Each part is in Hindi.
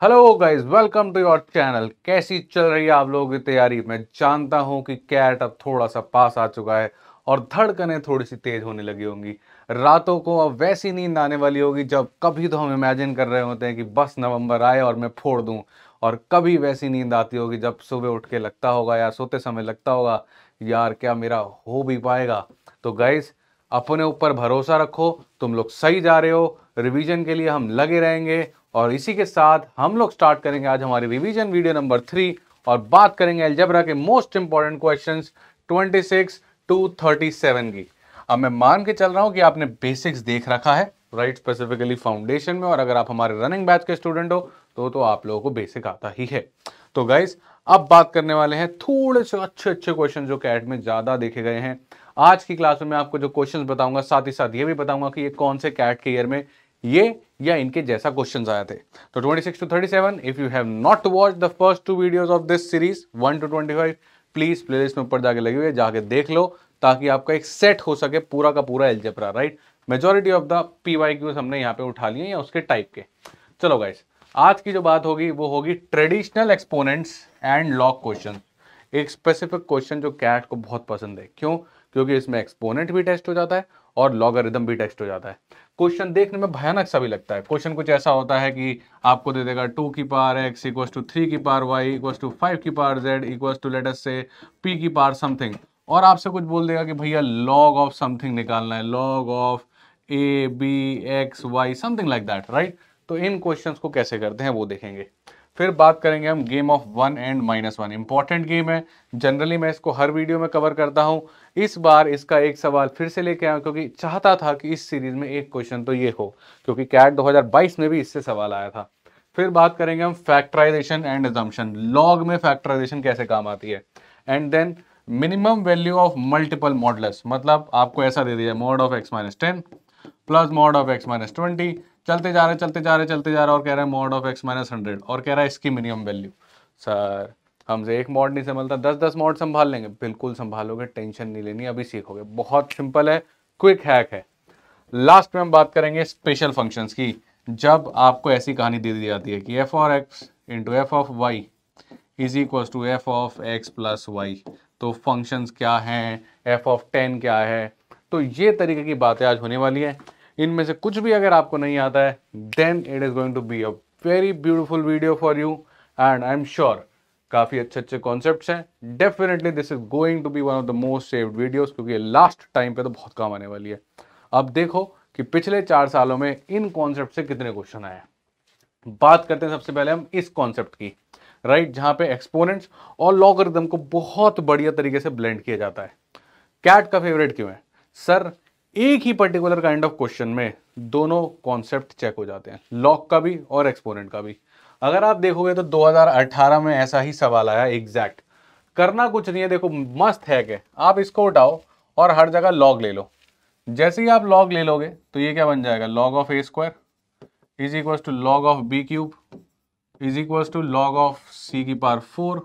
Hello guys, welcome to your channel. कैसी चल रही है आप लोगों की तैयारी? मैं जानता हूं कि कैट अब थोड़ा सा पास आ चुका है और धड़कनें थोड़ी सी तेज होने लगी होंगी। रातों को अब वैसी नींद आने वाली होगी जब कभी तो हम इमेजिन कर रहे होते हैं कि बस नवंबर आए और मैं फोड़ दूं, और कभी वैसी नींद आती होगी जब सुबह उठ के लगता होगा या सोते समय लगता होगा यार क्या मेरा हो भी पाएगा। तो गाइस, अपने ऊपर भरोसा रखो, तुम लोग सही जा रहे हो। रिवीजन के लिए हम लगे रहेंगे और इसी के साथ हम लोग स्टार्ट करेंगे आज हमारी रिवीजन वीडियो नंबर 3 और बात करेंगे अलजेब्रा के मोस्ट इंपॉर्टेंट क्वेश्चंस 26 टू 37 की। अब मैं मान के चल रहा हूं कि आपने बेसिक्स देख रखा है, राइट, स्पेसिफिकली फाउंडेशन में, और अगर आप हमारे रनिंग बैच के स्टूडेंट हो तो आप लोगों को बेसिक आता ही है। तो गाइस, अब बात करने वाले हैं थोड़े से अच्छे अच्छे क्वेश्चन जो कैट में ज्यादा देखे गए हैं। आज की क्लास में मैं आपको जो क्वेश्चंस बताऊंगा साथ ही साथ ये भी बताऊंगा कि ये कौन से कैट के ईयर में ये या इनके जैसा क्वेश्चंस आए थे। तो 26 to 37, if you have not watch the first 2 videos of this series 1 to 25, please playlist में ऊपर जाके लगी हुई है, जाके देख लो ताकि आपका एक सेट हो सके पूरा का पूरा algebra, right. Majority of the PYQs हमने यहाँ पे उठा लिए या उसके टाइप के। चलो गाइस, आज की जो बात होगी वो होगी traditional exponents and log question. एक स्पेसिफिक क्वेश्चन जो कैट को बहुत पसंद है। क्यों? क्योंकि इसमें एक्सपोनेंट भी टेस्ट हो जाता है और लॉगरिदम भी टेस्ट हो जाता है। क्वेश्चन देखने में भयानक सा भी लगता है। क्वेश्चन कुछ ऐसा होता है कि आपको दे देगा 2 की पावर x इक्वल टू 3 की पावर y इक्वल टू 5 की power z equal to let us से p की पावर समथिंग, और आपसे कुछ बोल देगा कि भैया लॉग ऑफ समथिंग निकालना है, log of a b x y something like that, right. तो इन क्वेश्चंस को कैसे करते हैं वो देखेंगे। फिर बात करेंगे हम game of 1 and -1। Important game है, जनरली मैं इसको हर वीडियो में कवर करता हूं। इस बार इसका एक सवाल फिर से लेके आया क्योंकि चाहता था कि इस सीरीज में एक क्वेश्चन तो ये हो, क्योंकि कैट 2022 में भी इससे सवाल आया था। फिर बात करेंगे हम फैक्टराइजेशन एंड अजम्पशन, लॉग में फैक्टराइजेशन कैसे काम आती है। And then minimum value of multiple modulus, मतलब आपको ऐसा दे दिया mod of x-10 plus mod of x-20, चलते जा रहे चलते जा रहे चलते जा रहे और कह रहे हैं मॉड ऑफ x-100 और कह रहा है इसकी मिनिमम वैल्यू। सर, हमसे एक मॉड नहीं संभलता, 10-10 मॉड संभाल लेंगे। बिल्कुल संभालोगे, टेंशन नहीं लेनी, अभी सीखोगे। बहुत सिंपल है, क्विक हैक है। लास्ट में हम बात करेंगे स्पेशल फंक्शंस की। जब आपको ऐसी कहानी दे दी जाती है कि f और x into F of Y is equal to F of x plus Y, तो फंक्शंस क्या हैं, f ऑफ 10 क्या है। तो ये तरीके की बातें आज होने वाली है। इनमें से कुछ भी अगर आपको नहीं आता है then it is going to be a very beautiful video for you, and I am sure काफी अच्छे अच्छे कॉन्सेप्ट्स हैं। Definitely this is going to be one of the most saved videos, क्योंकि लास्ट टाइम पे तो बहुत काम आने वाली है। अब देखो कि पिछले 4 सालों में इन कॉन्सेप्ट से कितने क्वेश्चन आए हैं। बात करते हैं सबसे पहले हम इस कॉन्सेप्ट की, राइट, जहां पे एक्सपोनेंट्स और लॉगरिदम को बहुत बढ़िया तरीके से ब्लेंड किया जाता है। कैट का फेवरेट क्यों है? सर, एक ही पर्टिकुलर काइंड ऑफ क्वेश्चन में दोनों कॉन्सेप्ट चेक हो जाते हैं, लॉग का भी और एक्सपोनेंट का भी। अगर आप देखोगे तो 2018 में ऐसा ही सवाल आया एग्जैक्ट। करना कुछ नहीं है, देखो मस्त है कि आप इसको उठाओ और हर जगह लॉग ले लो। जैसे ही आप लॉग ले लोगे तो ये क्या बन जाएगा, log of a square is equal to log of b cube is equal to log of c की power 4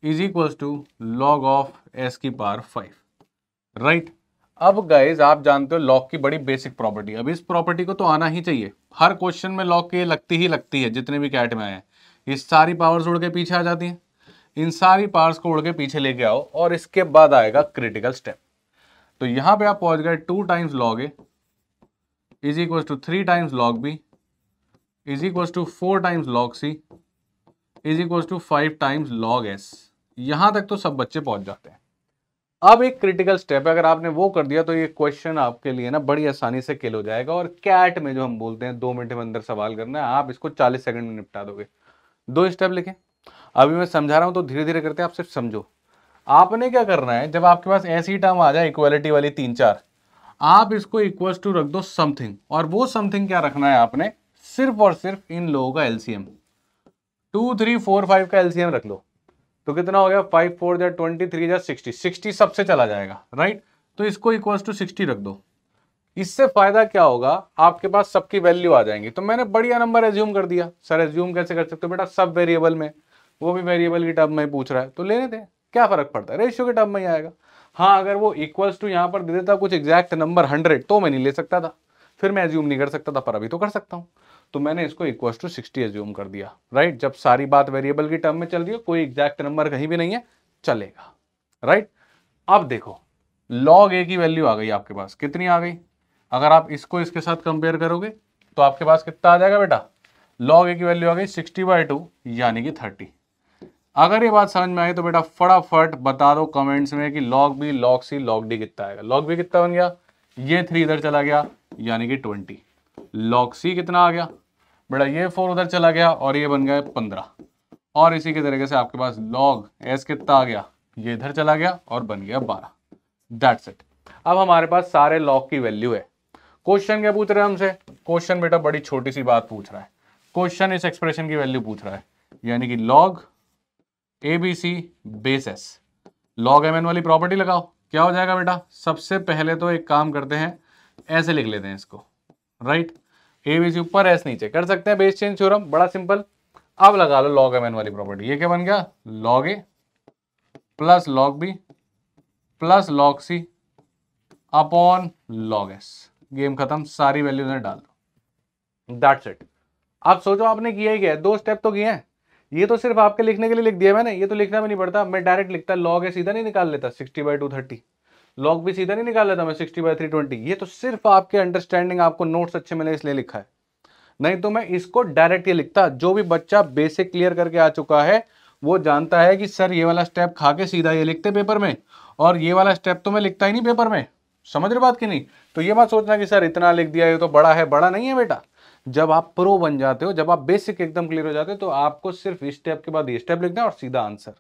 is equal to log of s की पावर 5, राइट। अब गाइज, आप जानते हो लॉग की बड़ी बेसिक प्रॉपर्टी, अब इस प्रॉपर्टी को तो आना ही चाहिए। हर क्वेश्चन में लॉग की लगती ही लगती है, जितने भी कैट में आए हैं। ये सारी पावर्स उड़ के पीछे आ जाती हैं, इन सारी पावर्स को उड़ के पीछे लेके आओ और इसके बाद आएगा क्रिटिकल स्टेप। तो यहां पे आप पहुंच गए 2 times log A is equal to 3 times log B is equal to 4 times log C is equal to 5 times log S. यहां तक तो सब बच्चे पहुंच जाते हैं। अब एक क्रिटिकल स्टेप है, अगर आपने वो कर दिया तो ये क्वेश्चन आपके लिए ना बड़ी आसानी से किल हो जाएगा। और कैट में जो हम बोलते हैं 2 मिनट में अंदर सवाल करना है, आप इसको 40 सेकंड में निपटा दोगे। 2 स्टेप लिखे, अभी मैं समझा रहा हूं तो धीरे धीरे करते आप सिर्फ समझो। आपने क्या करना है, जब आपके पास ऐसी टर्म आ जाए इक्वालिटी वाली 3-4, आप इसको इक्वल टू रख दो समथिंग, और वो समथिंग क्या रखना है आपने, सिर्फ और सिर्फ इन लोगों का एलसीएम। 2, 3, 4, 5 का एलसीएम रख लो तो कितना हो गया, 5 4 जा 20, 3 जा 60, 60 सबसे चला जाएगा, राइट। तो इसको इक्वल्स टू 60 रख दो। इससे फायदा क्या होगा, आपके पास सबकी वैल्यू आ जाएंगी। तो मैंने बढ़िया नंबर एज्यूम कर दिया। सर एज्यूम कैसे कर सकते हो बेटा, सब वेरिएबल में, वो भी वेरिएबल की टर्म में पूछ रहा है तो लेने दे, क्या फर्क पड़ता है, रेशियो के टर्म में ही आएगा। हाँ, अगर वो इक्वल्स टू यहाँ पर दे देता कुछ एग्जैक्ट नंबर 100 तो मैं नहीं ले सकता था, फिर मैं एज्यूम नहीं कर सकता था, पर अभी तो कर सकता हूँ। तो मैंने इसको इक्वल टू 60 एज्यूम कर दिया, राइट। जब सारी बात वेरिएबल की टर्म में चल रही हो, कोई एग्जैक्ट नंबर कहीं भी नहीं है, चलेगा, राइट। अब देखो log a की वैल्यू आ गई आपके पास, कितनी आ गई? अगर आप इसको इसके साथ कंपेयर करोगे तो आपके पास कितना आ जाएगा बेटा? log a की वैल्यू आ गई 60/2 यानी कि 30। अगर ये बात समझ में आई तो बेटा फटाफट बता दो कमेंट्स में कि log b, log c, log d कितना आएगा। log b कितना बन गया? ये 3 इधर चला गया यानी कि 20। log c कितना आ गया बेटा? ये 4 उधर चला गया और ये बन गया 15। और इसी के तरीके से आपके पास log s कितना आ गया? ये इधर चला गया और बन गया 12। That's it. अब हमारे पास सारे log की वैल्यू है। क्वेश्चन क्या पूछ रहा है हमसे? क्वेश्चन बेटा बड़ी छोटी सी बात पूछ रहा है। क्वेश्चन इस एक्सप्रेशन की वैल्यू पूछ रहा है, यानी कि log ABC base S। log mn वाली प्रॉपर्टी लगाओ, क्या हो जाएगा बेटा? सबसे पहले तो एक काम करते हैं, ऐसे लिख लेते हैं इसको, राइट। ABC ऊपर S नीचे, कर सकते हैं बेस चेंज थ्योरम, बड़ा सिंपल। अब लगा लो log mn वाली प्रॉपर्टी। ये क्या बन गया? log A plus log B plus log C upon log S। Game खत्म, सारी वैल्यू ने डाल दो। That's it. आप सोचो आपने किया ही क्या है? 2 स्टेप तो किए हैं। ये तो सिर्फ आपके लिखने के लिए लिख दिया मैंने, ये तो लिखना भी नहीं पड़ता। मैं डायरेक्ट लिखता, log A सीधा नहीं निकाल लेता 60/2 30, log B सीधा नहीं निकाल लेता मैं 60/3 20। ये तो सिर्फ आपके अंडरस्टैंडिंग, आपको नोट्स अच्छे मिले इसलिए लिखा है, नहीं तो मैं इसको डायरेक्ट ये लिखता। जो भी बच्चा बेसिक क्लियर करके आ चुका है वो जानता है कि सर ये वाला स्टेप खा के सीधा ये लिखते पेपर में, और ये वाला स्टेप तो मैं लिखता ही नहीं पेपर में। समझ रहे बात की नहीं? तो ये मत सोचना कि सर इतना लिख दिया, ये तो बड़ा है। बड़ा नहीं है बेटा। जब आप प्रो बन जाते हो, जब आप बेसिक एकदम क्लियर हो जाते हो, तो आपको सिर्फ इस स्टेप के बाद ये स्टेप लिखना है और सीधा आंसर।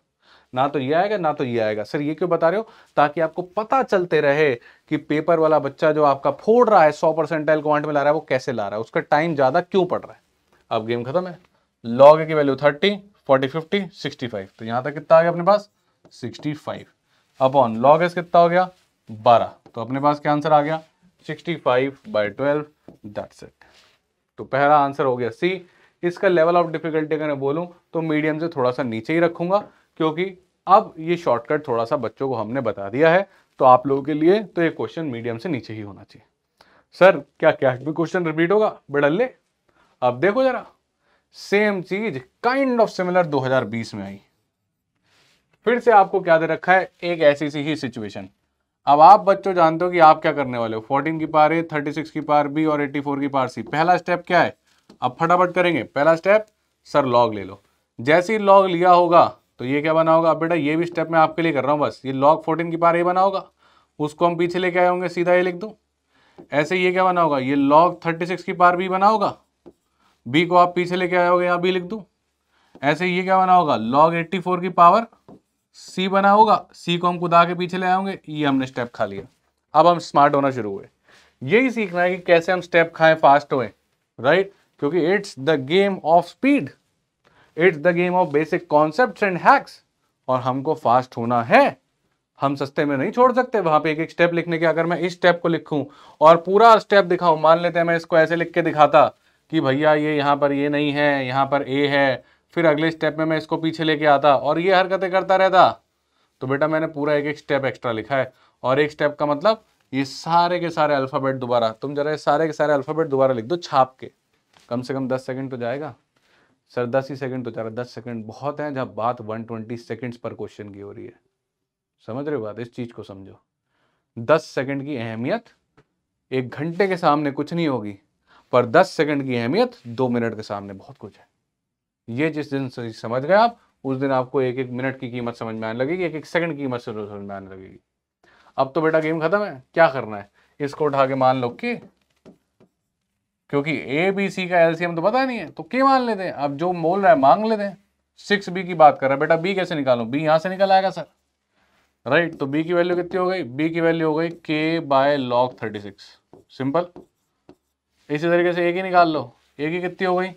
ना तो ये आएगा ना तो ये आएगा। सर ये क्यों बता रहे हो? ताकि आपको पता चलते रहे कि पेपर वाला बच्चा जो आपका फोड़ रहा है 100% क्वांट में ला रहा है, वो कैसे ला रहा है, उसका टाइम ज्यादा क्यों पड़ रहा है। अब गेम खत्म है। log A की वैल्यू 30, 40, 50, 65। तो यहां तक कितना आ गया अपने पास? 65 अपॉन log S कितना हो गया? 12। तो अपने पास क्या आंसर आ गया? 65/12। That's it. तो पहला आंसर हो गया सी। इसका लेवल ऑफ डिफिकल्टी अगर मैं बोलूं तो मीडियम से थोड़ा सा नीचे ही रखूंगा, क्योंकि अब ये शॉर्टकट थोड़ा सा बच्चों को हमने बता दिया है, तो आप लोगों के लिए तो ये क्वेश्चन मीडियम से नीचे ही होना चाहिए। सर क्या कैश में क्वेश्चन रिपीट होगा? बेडल्ले अब देखो जरा, सेम चीज काइंड ऑफ सिमिलर 2020 में आई। फिर से आपको क्या दे रखा है? एक ऐसी सी ही सिचुएशन। अब आप बच्चों जानते हो कि आप क्या करने वाले हो। 14 की पावर A, 36 की पावर B और 84 की पावर C। पहला स्टेप क्या है? अब फटाफट करेंगे। पहला स्टेप, सर लॉग ले लो। जैसे ही लॉग लिया होगा तो ये क्या बना होगा? अब बेटा ये भी स्टेप मैं आपके लिए कर रहा हूं, बस ये log 14 की पावर A बना होगा, उसको हम पीछे लेके आए होंगे, सीधा ये लिख दूं। ऐसे ये क्या बना होगा? ये log 36 की पावर B बना होगा, B को आप पीछे लेके आए होगे, यहाँ B लिख दूं। ऐसे ये क्या बना होगा? log 84 की पावर C बना होगा, C को हम खुदा के पीछे ले आएंगे। ये हमने स्टेप खा लिया। अब हम स्मार्ट होना शुरू हुए। यही सीखना है कि कैसे हम स्टेप खाएं, फास्ट होएं, राइट? क्योंकि it's the game of speed, it's the game of basic concepts and hacks. और हमको फास्ट होना है, हम सस्ते में नहीं छोड़ सकते वहां पे एक एक स्टेप लिखने के। अगर मैं इस स्टेप को लिखूं और पूरा स्टेप दिखाऊं, मान लेते हैं मैं इसको ऐसे लिख के दिखाता कि भैया ये यहाँ पर ये नहीं है, यहाँ पर ए है, फिर अगले स्टेप में मैं इसको पीछे लेके आता और ये हरकतें करता रहता, तो बेटा मैंने पूरा एक एक स्टेप एक्स्ट्रा लिखा है। और एक स्टेप का मतलब ये सारे के सारे अल्फाबेट दोबारा, तुम जरा सारे के सारे अल्फाबेट दोबारा लिख दो छाप के, कम से कम 10 सेकंड तो जाएगा। सर 10 ही सेकंड तो जा रहा है, 10 सेकंड बहुत है जब बात 120 सेकंड्स पर क्वेश्चन की हो रही है। समझ रहे हो बात? इस चीज को समझो। 10 सेकंड की अहमियत 1 घंटे के सामने कुछ नहीं होगी, पर 10 सेकंड की अहमियत 2 मिनट के सामने बहुत कुछ है। ये जिस दिन समझ गए आप, उस दिन आपको एक एक मिनट की कीमत समझ में आने लगेगी, एक एक सेकंड की कीमत समझ में आने लगेगी। अब तो बेटा गेम खत्म है। क्या करना है? इसको उठा के मान लो कि, क्योंकि ए बी सी का एलसीएम तो पता नहीं है तो के मान लेते हैं। अब जो बोल रहा है मांग लेते हैं। 6b की बात कर रहा है बेटा, b कैसे निकालूं? b यहां से निकल आएगा सर, राइट। तो b की वैल्यू कितनी हो गई? b की वैल्यू हो गई k/log 36। सिंपल। इसी तरीके से a की निकाल लो। a की कितनी हो गई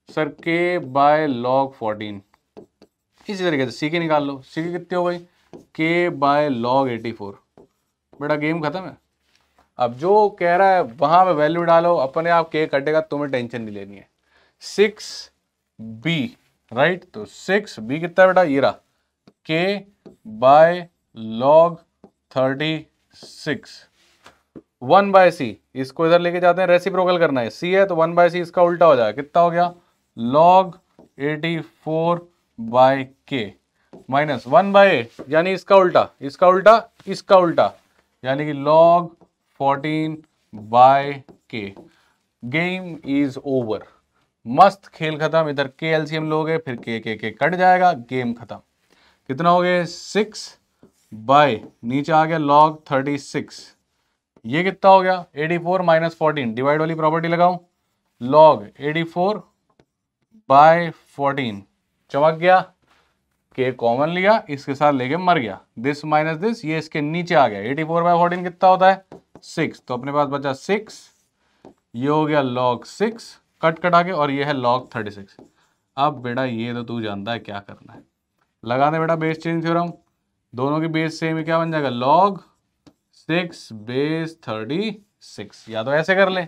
सर? k/log 14। इसी तरीके से c की निकाल लो। c की कितनी हो गई? k/log 84। बेटा गेम खत्म है। अब जो कह रहा है वहां पे वैल्यू डालो, अपने आप के कटेगा, तुम्हें टेंशन नहीं लेनी है। 6b, right. तो 6b कितना बेटा? ये रहा k/log 36। 1/c, इसको इधर लेके जाते हैं, रेसिप्रोकल करना है, c है तो 1/c इसका उल्टा हो जाएगा, कितना हो गया log 84/k माइनस 1/a, यानी इसका उल्टा, इसका उल्टा, इसका उल्टा, यानी कि log 14/k। Game is over, मस्त खेल खत्म। इधर के एलसीएम लोगे फिर के कट जाएगा, गेम खत्म। कितना हो गया 6 बाय नीचे आ गया log 36, ये कितना हो गया 84 माइनस 14, डिवाइड वाली प्रॉपर्टी लगाऊं, log 84 बाय 14 चमक गया, के कॉमन लिया, इसके साथ लेके मर गया, दिस माइनस दिस, ये इसके नीचे आ गया। 84 बाय 14 कितना होता है 6, तो अपने पास बचा 6, ये हो गया log 6 कट कटा के, और ये है log 36। अब बेटा ये तो तू जानता है क्या करना है, लगा दे बेटा बेस चेंज थ्योरम, दोनों की बेस सेम है, क्या बन जाएगा log 6 बेस 36, या तो ऐसे कर ले,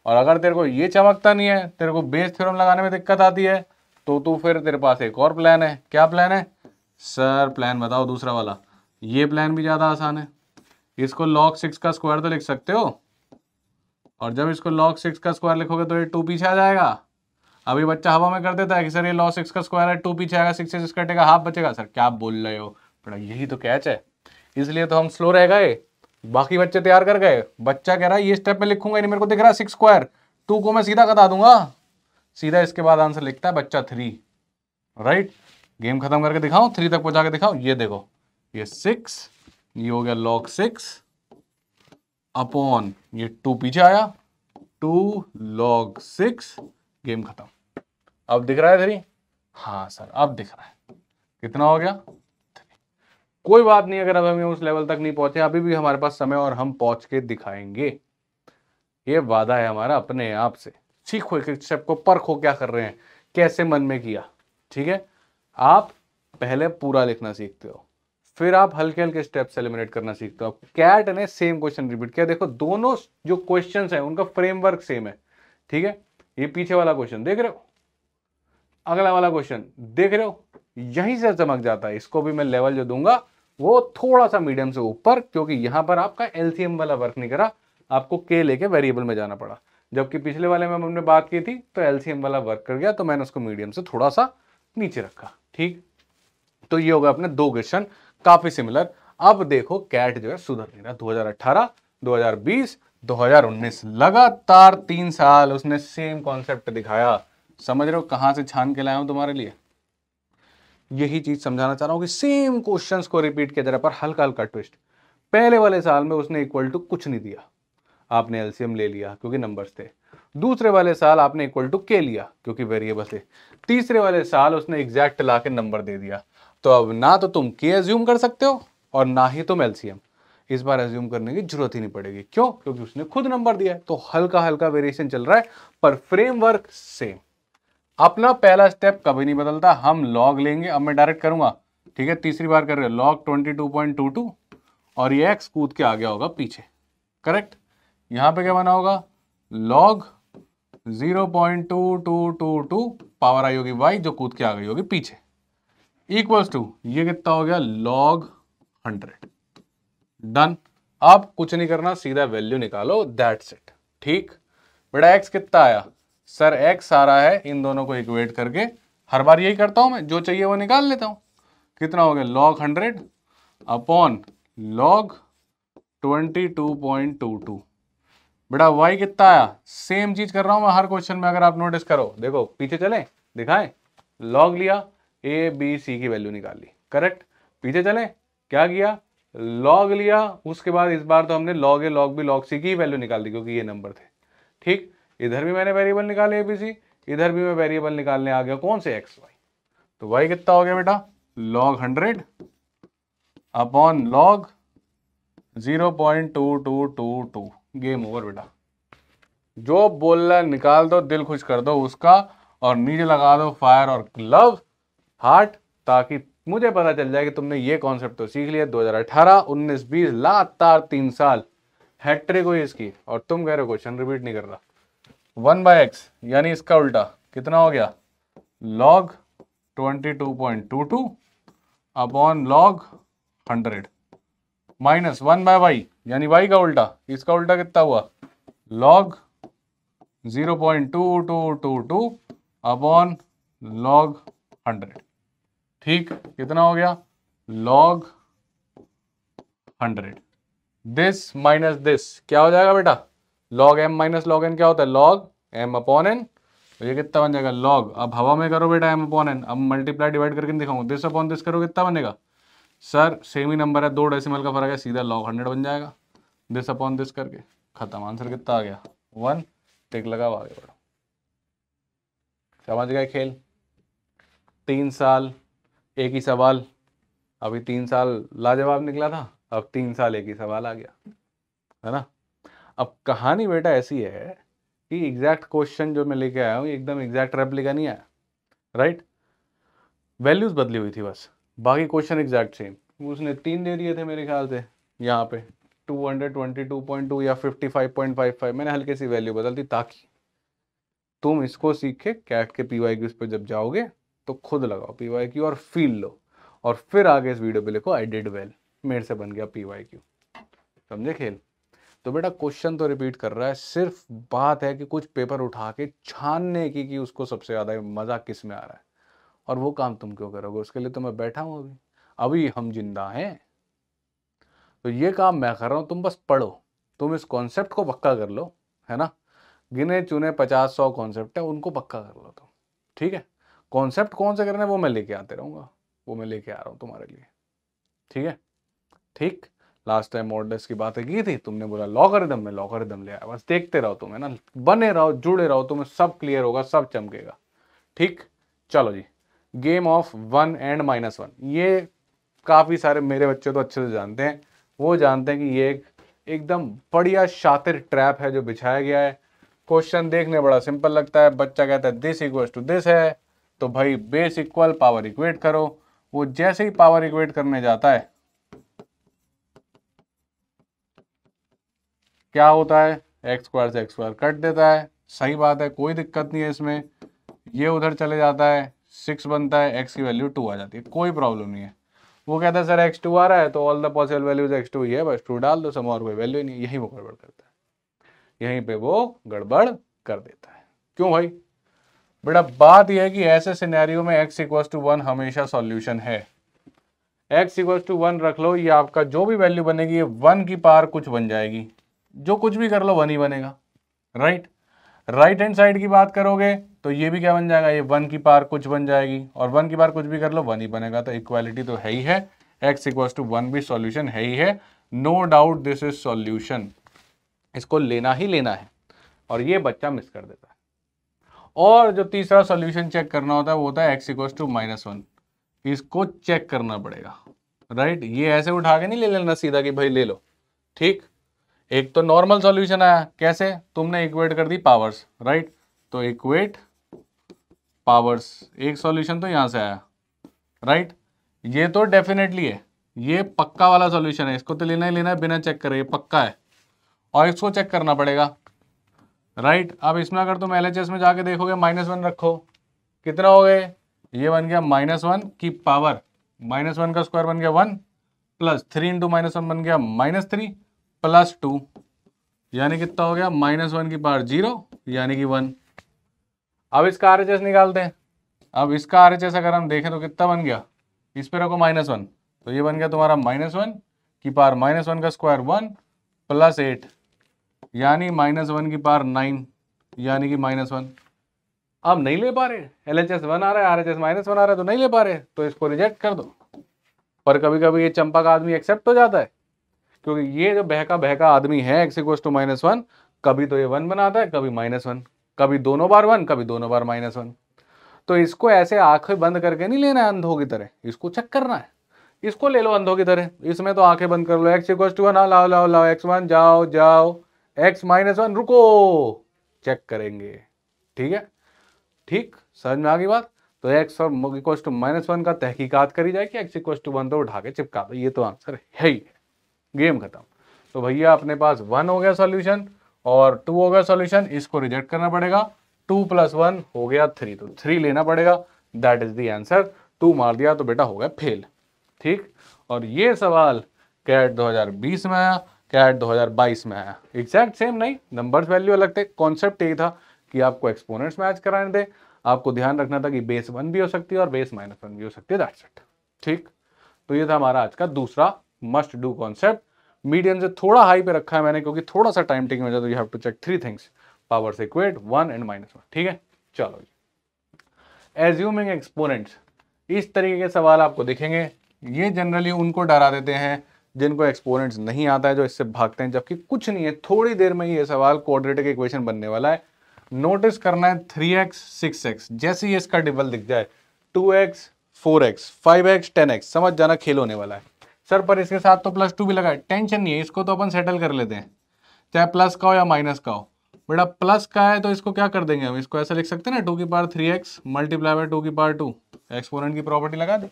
और अगर तेरे को ये चमकता नहीं है, तेरे को बेस थ्योरम लगाने में दिक्कत आती है, तो तू फिर तेरे पास एक और प्लान है। क्या प्लान है सर? प्लान बताओ दूसरा वाला। ये प्लान भी ज़्यादा आसान है, इसको log 6 का स्क्वायर तो लिख सकते हो, और जब इसको log 6 का स्क्वायर लिखोगे तो ये 2 पीछे आ जाएगा। अभी बच्चा हवा में कर देता है कि सर ये log 6 का स्क्वायर है, 2 पीछे आएगा, 6 से 6 कटेगा, हाफ बचेगा। सर क्या बोल रहे हो बेटा, यही तो कैच है, इसलिए तो हम स्लो रह गए, बाकी बच्चे तैयार कर गए। बच्चा कह रहा है ये स्टेप में लिखूंगा नहीं, मेरे को दिख रहा है 6 स्क्वायर, 2 को मैं सीधा कटा दूंगा, सीधा इसके बाद आंसर लिखता है बच्चा 3, राइट। गेम खत्म करके दिखाऊं, 3 तक पहुंचा के दिखाऊं, ये देखो ये 6, ये हो गया log 6 अपॉन ये 2 पीछे आया, 2 log 6, गेम खत्म। अब दिख रहा है 3? हाँ सर अब दिख रहा है, कितना हो गया 3। कोई बात नहीं, अगर अब हम उस लेवल तक नहीं पहुंचे, अभी भी हमारे पास समय और हम पहुंच के दिखाएंगे, ये वादा है हमारा अपने आप से। सीखो एक स्टेप को, परखो क्या कर रहे हैं, कैसे मन में किया, ठीक है। आप पहले पूरा लिखना सीखते हो, फिर आप हल्के हल्के स्टेप्स एलिमिनेट करना सीखते हो। कैट ने सेम क्वेश्चन रिपीट किया, देखो दोनों जो क्वेश्चंस हैं उनका फ्रेमवर्क सेम है, ठीक है। ये पीछे वाला क्वेश्चन देख रहे हो, अगला वाला क्वेश्चन देख रहे हो, यहीं से चमक जाता है। इसको भी मैं लेवल जो दूंगा वो थोड़ा सा मीडियम से ऊपर, क्योंकि यहां पर आपका एलसीएम वाला वर्क नहीं करा, आपको के लेके वेरिएबल में जाना पड़ा। जबकि पिछले वाले में हमने बात की थी तो एलसीएम वाला वर्क कर गया, तो मैंने उसको मीडियम से थोड़ा सा नीचे रखा, ठीक। तो ये होगा अपने दो क्वेश्चन काफी सिमिलर। अब देखो कैट जो है सुधर नहीं रहा, 2018, 2020, 2019 लगातार 3 साल उसने सेम कॉन्सेप्ट दिखाया। समझ रहे हो कहां से छान के लाया हूं तुम्हारे लिए? यही चीज समझाना चाह रहा हूं कि सेम क्वेश्चंस को रिपीट किया जा रहा है, पर हल्का हल्का ट्विस्ट। पहले वाले साल में उसने इक्वल टू कुछ नहीं दिया, आपने एलसीएम ले लिया क्योंकि नंबर्स थे। दूसरे वाले साल आपने इक्वल टू के लिया क्योंकि वेरिएबल थे। तीसरे वाले साल उसने एग्जैक्ट ला के नंबर दे दिया। तो अब ना तो तुम के एज्यूम कर सकते हो और ना ही तुम एलसीएम। इस बार एज्यूम करने की जरूरत ही नहीं पड़ेगी, क्यों? क्योंकि उसने खुद नंबर दिया है। तो हल्का हल्का वेरिएशन चल रहा है पर फ्रेमवर्क सेम। अपना पहला स्टेप कभी नहीं बदलता, हम लॉग लेंगे। अब मैं डायरेक्ट करूंगा, ठीक है, तीसरी बार कर रहे हो, लॉग 22.22 और ये एक्स कूद के आ गया होगा पीछे, करेक्ट। यहां पे क्या बना होगा, लॉग 0.2222 पावर आई होगी वाई जो कूद के आ गई होगी पीछे, इक्वल्स टू ये कितना हो गया लॉग 100। डन। अब कुछ नहीं करना, सीधा वैल्यू निकालो, दैट्स इट, ठीक। बेटा एक्स कितना आया? सर एक्स आ रहा है इन दोनों को इक्वेट करके, हर बार यही करता हूं मैं, जो चाहिए वो निकाल लेता हूं। कितना हो गया लॉग 100 अपॉन लॉग 22.22। बेटा वाई कितना आया? सेम चीज कर रहा हूं मैं हर क्वेश्चन में, अगर आप नोटिस करो। देखो पीछे चले दिखाएं, लॉग लिया, ए बी सी की वैल्यू निकाल ली, करेक्ट। पीछे चले, क्या किया, लॉग लिया, उसके बाद इस बार तो हमने लॉग ए लॉग बी लॉग सी की वैल्यू निकाल दी क्योंकि ये नंबर थे, ठीक। इधर भी मैंने वेरिएबल निकाले एबीसी, इधर भी मैं वेरिएबल निकालने आ गया, कौन से एक्स वाई। तो वाई कितना हो गया बेटा log 100 upon log 0.2222। Game over बेटा, जो बोल रहा है निकाल दो, दिल खुश कर दो उसका, और नीचे लगा दो फायर और लव हार्ट, ताकि मुझे पता चल जाए कि तुमने ये कॉन्सेप्ट तो सीख लिया। 2018, 19, 20 लगातार 3 साल हैट्रिक हुई इसकी, और तुम कह रहे हो क्वेश्चन रिपीट नहीं कर रहा। 1/x यानी इसका उल्टा कितना हो गया log 22.22 upon log 100। Minus 1/y यानी y का उल्टा, इसका उल्टा कितना हुआ लॉग 0.2222 अपॉन लॉग 100। ठीक, कितना हो गया लॉग 100। दिस माइनस दिस क्या हो जाएगा बेटा, log m minus log n क्या होता है लॉग m अपॉन n। तो ये कितना बन जाएगा लॉग, अब हवा में करो बेटा m अपॉन n, अब मल्टीप्लाई डिवाइड करके दिखाऊंगा, दिस अपॉन दिस करो कितना बनेगा सर सेम ही नंबर है, 2 डेसिमल का फर्क है, सीधा लॉग 100 बन जाएगा। दिस अपॉन दिस करके खत्म, आंसर कितना आ गया 1। टिक लगाओ आगे बढ़ो। समझ गए खेल, 3 साल एक ही सवाल, अभी 3 साल लाजवाब निकला था, अब 3 साल एक ही सवाल आ गया है ना। अब कहानी बेटा ऐसी है कि एग्जैक्ट क्वेश्चन जो मैं लेके आया हूँ एकदम एग्जैक्ट रेप्लिका नहीं आया, राइट। वैल्यूज बदली हुई थी बस, बाकी क्वेश्चन एग्जैक्ट सेम। उसने 3 दे दिए थे मेरे ख्याल से, यहाँ पे 222.2 या 55.55, मैंने हल्की सी वैल्यू बदल दी ताकि तुम इसको सीख के कैट के PYQs पे जब जाओगे तो खुद लगाओ PYQ और फील लो, और फिर आगे इस वीडियो पे लिखो आई डिड वेल, मेरे से बन गया PYQ। समझे खेल। तो बेटा क्वेश्चन तो रिपीट कर रहा है, सिर्फ बात है कि कुछ पेपर उठा के छानने की कि उसको सबसे ज्यादा मजा किस में आ रहा है, और वो काम तुम क्यों करोगे, उसके लिए तो मैं बैठा हूं अभी, अभी हम जिंदा हैं। तो ये काम मैं कर रहा हूं, तुम बस पढ़ो, तुम इस कॉन्सेप्ट को पक्का कर लो, है ना। गिने चुने 50-100 कॉन्सेप्ट है, उनको पक्का कर लो तुम, ठीक है। कॉन्सेप्ट कौन से करने वो मैं लेके आते रहूंगा, वो मैं लेके आ रहा हूं तुम्हारे लिए, ठीक है। ठीक, लास्ट टाइम मॉडल्स की बातें की थी, तुमने बोला लॉगरिदम में, लॉगरिदम ले आया, बस देखते रहो तुम, है ना, बने रहो जुड़े रहो, तुम्हें सब क्लियर होगा, सब चमकेगा। ठीक, चलो जी, गेम ऑफ 1 एंड -1, ये काफी सारे मेरे बच्चे तो अच्छे से जानते हैं, वो जानते हैं कि ये एक एकदम बढ़िया शातिर ट्रैप है जो बिछाया गया है। क्वेश्चन देखने बड़ा सिंपल लगता है, बच्चा कहता है दिस इक्वल टू दिस है, तो भाई बेस इक्वल पावर इक्वेट करो, वो जैसे ही पावर इक्वेट करने जाता है क्या होता है एक्स स्क्वायर से एक्स स्क्वायर कट देता है, सही बात है, कोई दिक्कत नहीं है इसमें। ये उधर चले जाता है, 6 बनता है, एक्स की वैल्यू 2 आ जाती है, कोई प्रॉब्लम नहीं है। वो कहता है सर x2 आ रहा है तो all the possible values x2 ही है, बस 2 डाल दो, सम और कोई वैल्यू नहीं, यही वो गड़बड़ करता है, यहीं पे वो गड़बड़ कर देता है। क्यों भाई, बेटा बात यह है कि ऐसे सिनेरियो में x इक्वल्स टू 1 हमेशा सॉल्यूशन है। x इक्वल्स टू 1 रख लो, ये आपका जो भी वैल्यू बनेगी ये 1 की पावर कुछ बन जाएगी, जो कुछ भी कर लो 1 ही बनेगा, राइट। राइट हैंड साइड की बात करोगे तो ये भी क्या बन जाएगा, ये 1 की पावर कुछ बन जाएगी, और 1 की पावर कुछ भी कर लो 1 ही बनेगा, तो इक्वालिटी तो है ही है, x इक्वल्स टू 1 भी सॉल्यूशन है ही है, no doubt this is solution, इसको लेना ही लेना है, और ये बच्चा मिस कर देता है। और जो तीसरा सॉल्यूशन चेक करना होता है वो होता है x इक्वल्स टू -1, इसको चेक करना पड़ेगा, राइट। ये ऐसे उठा के नहीं ले लेना सीधा कि भाई ले लो, ठीक। एक तो नॉर्मल सॉल्यूशन आया, कैसे, तुमने इक्वेट कर दी पावर्स, राइट, तो इक्वेट पावर्स, एक सॉल्यूशन तो यहां से आया, राइट। ये तो डेफिनेटली है, ये पक्का वाला सॉल्यूशन है, इसको तो लेना ही लेना है बिना चेक करे, ये पक्का है, और इसको चेक करना पड़ेगा, राइट। अब इसमें अगर तुम LHS में जाके देखोगे -1 रखो, कितना हो गए, ये बन गया -1 की पावर, -1 का स्क्वायर बन गया 1, प्लस 3 इंटू -1 बन गया -3 प्लस 2, यानी कितना हो गया -1 की पावर 0 यानी कि 1। अब इसका RHS निकालते हैं, अब इसका RHS अगर हम देखें तो कितना बन गया, इस पे रखो -1, तो ये बन गया तुम्हारा -1 की पावर -1 का स्क्वायर 1 प्लस 8 यानी -1 की पावर 9 यानी कि -1। अब नहीं ले पा रहे, LHS 1 आ रहा है, RHS -1 आ रहा है, तो नहीं ले पा रहे, तो इसको रिजेक्ट कर दो। पर कभी कभी ये चंपा का आदमी एक्सेप्ट हो जाता है, क्योंकि ये जो बहका बहका आदमी है x इक्वल्स टू -1, कभी तो ये 1 बनाता है, कभी -1, कभी दोनों बार 1, कभी दोनों बार -1। तो इसको ऐसे आंखें बंद करके नहीं लेना है अंधों की तरह, इसको चेक करना है, इसको ले लो अंधों की तरह, इसमें तो आंखें बंद कर लो, x इक्वल्स टू 1, लाओ लाओ लाओ x1 जाओ जाओ, x -1 रुको, चेक करेंगे, ठीक है, ठीक, समझ में आ गई बात। तो x और इक्वल्स टू -1 का तहकीकात करी जाए कि x इक्वल्स टू 1 तो उठा के चिपका दो, ये तो आंसर है ही, गेम खत्म। तो भैया अपने पास 1 हो गया सॉल्यूशन और 2 हो गया सॉल्यूशन, इसको रिजेक्ट करना पड़ेगा, 2 + 1 हो गया 3, तो 3 लेना पड़ेगा, दैट इज द आंसर। 2 मार दिया तो बेटा हो गया फेल, ठीक। और ये सवाल कैट 2020 में आया, कैट 2022 में आया, एग्जैक्ट सेम नहीं, नंबर्स वैल्यू अलग थे। कॉन्सेप्ट यही था कि आपको एक्सपोनेंट्स मैच कराने थे, आपको ध्यान रखना था कि बेस 1 भी हो सकती है और बेस -1 भी हो सकती है, दैट्स इट। ठीक, तो ये था हमारा आज का दूसरा मस्ट डू कॉन्सेप्ट। मीडियम से थोड़ा हाई पे रखा है मैंने क्योंकि थोड़ा सा टाइम टेकिंग वजह, तो you have to check 3 things, power से इक्वेट, 1 एंड -1। ठीक है, चलो जी। एज्यूमिंग एक्सपोनेंट्स, इस तरीके के सवाल आपको दिखेंगे। ये जनरली उनको डरा देते हैं जिनको एक्सपोनेंट्स नहीं आता है, जो इससे भागते हैं, जबकि कुछ नहीं है, थोड़ी देर में ये सवाल क्वाड्रेटिक इक्वेशन बनने वाला है। नोटिस करना है 3x 6x, जैसे ही इसका डिबल दिख जाए 2x 4x 5x 10x, समझ जाना खेल होने वाला है। सर पर इसके साथ तो +2 भी लगा है, टेंशन नहीं है, इसको तो अपन सेटल कर लेते हैं, चाहे प्लस का हो या माइनस का हो। बेटा प्लस का है तो इसको क्या कर देंगे हम, इसको ऐसा लिख सकते हैं ना, 2⁻³ मल्टीप्लाई बाय 2⁻², एक्सपोनेंट की प्रॉपर्टी लगा दे।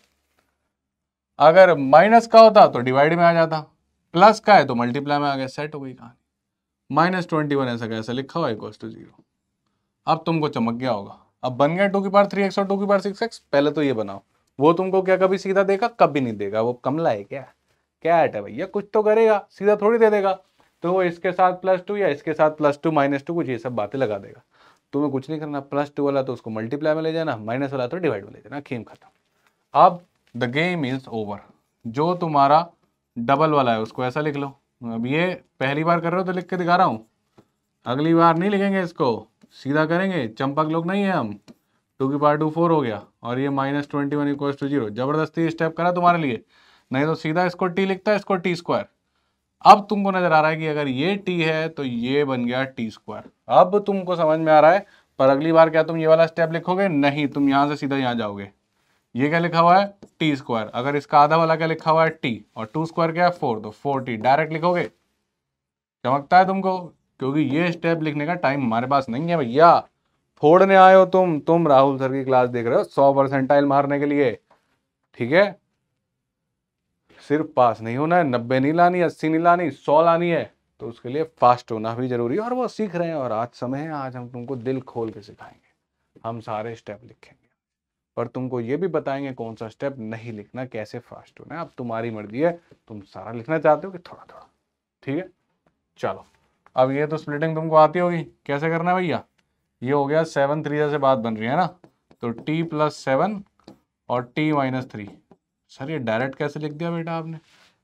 अगर माइनस का होता तो डिवाइड में आ जाता, प्लस का है तो मल्टीप्लाई में आ गया, सेट हो गई कहानी। -21 ऐसा कैसा लिखा हुआ इक्वल्स टू 0। अब तुमको चमक गया होगा, अब बन गया 2⁻3x और 2⁻6x। पहले तो ये बनाओ, वो तुमको क्या कभी सीधा देगा, कभी नहीं देगा, वो कमला है क्या, कैट है भैया, कुछ तो करेगा, सीधा थोड़ी दे देगा। तो वो इसके साथ +2 या इसके साथ +2 -2 कुछ ये सब बातें लगा देगा। तुम्हें कुछ नहीं करना, +2 वाला तो उसको मल्टीप्लाई में ले जाना, माइनस वाला तो डिवाइड में ले जाना, गेम खत्म। अब द गेम इज ओवर। जो तुम्हारा डबल वाला है उसको ऐसा लिख लो। अब ये पहली बार कर रहे हो तो लिख के दिखा रहा हूँ, अगली बार नहीं लिखेंगे, इसको सीधा करेंगे, चंपक लोग नहीं है हम। 2⁻2 4 हो गया और ये -21 इक्वल्स टू 0। जबरदस्ती स्टेप करा तुम्हारे लिए, नहीं तो सीधा इसको t लिखता है, इसको t²। अब तुमको नजर आ रहा है कि अगर ये t है तो ये बन गया t²। अब तुमको समझ में आ रहा है, पर अगली बार क्या तुम ये वाला स्टेप लिखोगे, नहीं, तुम यहां से सीधा यहां जाओगे। ये क्या लिखा हुआ है, t², अगर इसका आधा वाला क्या लिखा हुआ है t, और 2² क्या है 4, तो 4t डायरेक्ट लिखोगे। चमकता है तुमको, क्योंकि ये स्टेप लिखने का टाइम हमारे पास नहीं है भैया। फोड़ने आए हो तुम राहुल सर की क्लास देख रहे हो 100% मारने के लिए, ठीक है। सिर्फ पास नहीं होना है, 90 नहीं लानी, 80 नहीं लानी, 100 लानी है, तो उसके लिए फास्ट होना भी जरूरी है, और वो सीख रहे हैं। और आज समय है, आज हम तुमको दिल खोल के सिखाएंगे, हम सारे स्टेप लिखेंगे, पर तुमको ये भी बताएंगे कौन सा स्टेप नहीं लिखना, कैसे फास्ट होना है। अब तुम्हारी मर्जी है, तुम सारा लिखना चाहते हो कि थोड़ा थोड़ा, ठीक है। चलो, अब ये तो स्प्लिटिंग तुमको आती होगी, कैसे करना है भैया। ये हो गया 7 3 से बात बन रही है ना, तो t + 7 और t - 3। सर ये डायरेक्ट कैसे लिख दिया बेटा आपने,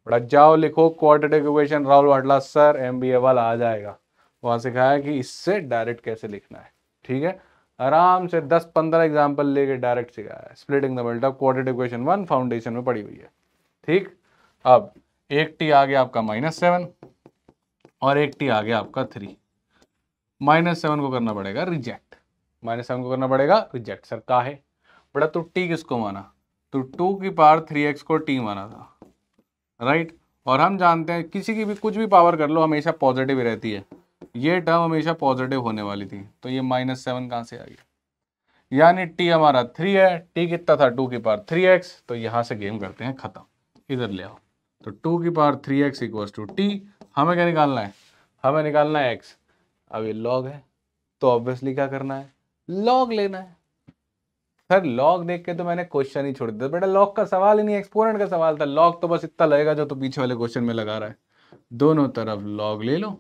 बड़ा जाओ लिखो क्वाड्रेटिक इक्वेशन, राहुल वाटला सर MBA वाला आ जाएगा, वहां सिखाया कि इससे डायरेक्ट कैसे लिखना है, ठीक है। आराम से 10-15 एग्जाम्पल लेके डायरेक्ट सिखाया है। Splitting the built of quadratic equation 1 foundation में पड़ी हुई है, ठीक। अब एक t आ गया आपका -7 और एक t आ गया आपका 3। -7 को करना पड़ेगा रिजेक्ट, -7 को करना पड़ेगा रिजेक्ट। सर का है बड़ा, तो t किसको माना, तो 2⁻3x को t माना था, राइट। और हम जानते हैं किसी की भी कुछ भी पावर कर लो हमेशा पॉजिटिव ही रहती है, ये टर्म हमेशा पॉजिटिव होने वाली थी, तो ये -7 कहाँ से आ गया, यानी t हमारा 3 है, t कितना था 2⁻3x, तो यहाँ से गेम करते हैं खत्म, इधर ले आओ। तो 2⁻3x = t, हमें क्या निकालना है, हमें निकालना है x। अब ये लॉग है तो ऑब्वियसली क्या करना है, लॉग लेना है। सर लॉग देख के तो मैंने क्वेश्चन ही छोड़ दिया बेटा, लॉग का सवाल ही नहीं, एक्सपोनेंट का सवाल था। लॉग तो बस इतना लगेगा जो तो पीछे वाले क्वेश्चन में लगा रहा है, दोनों तरफ लॉग ले लो,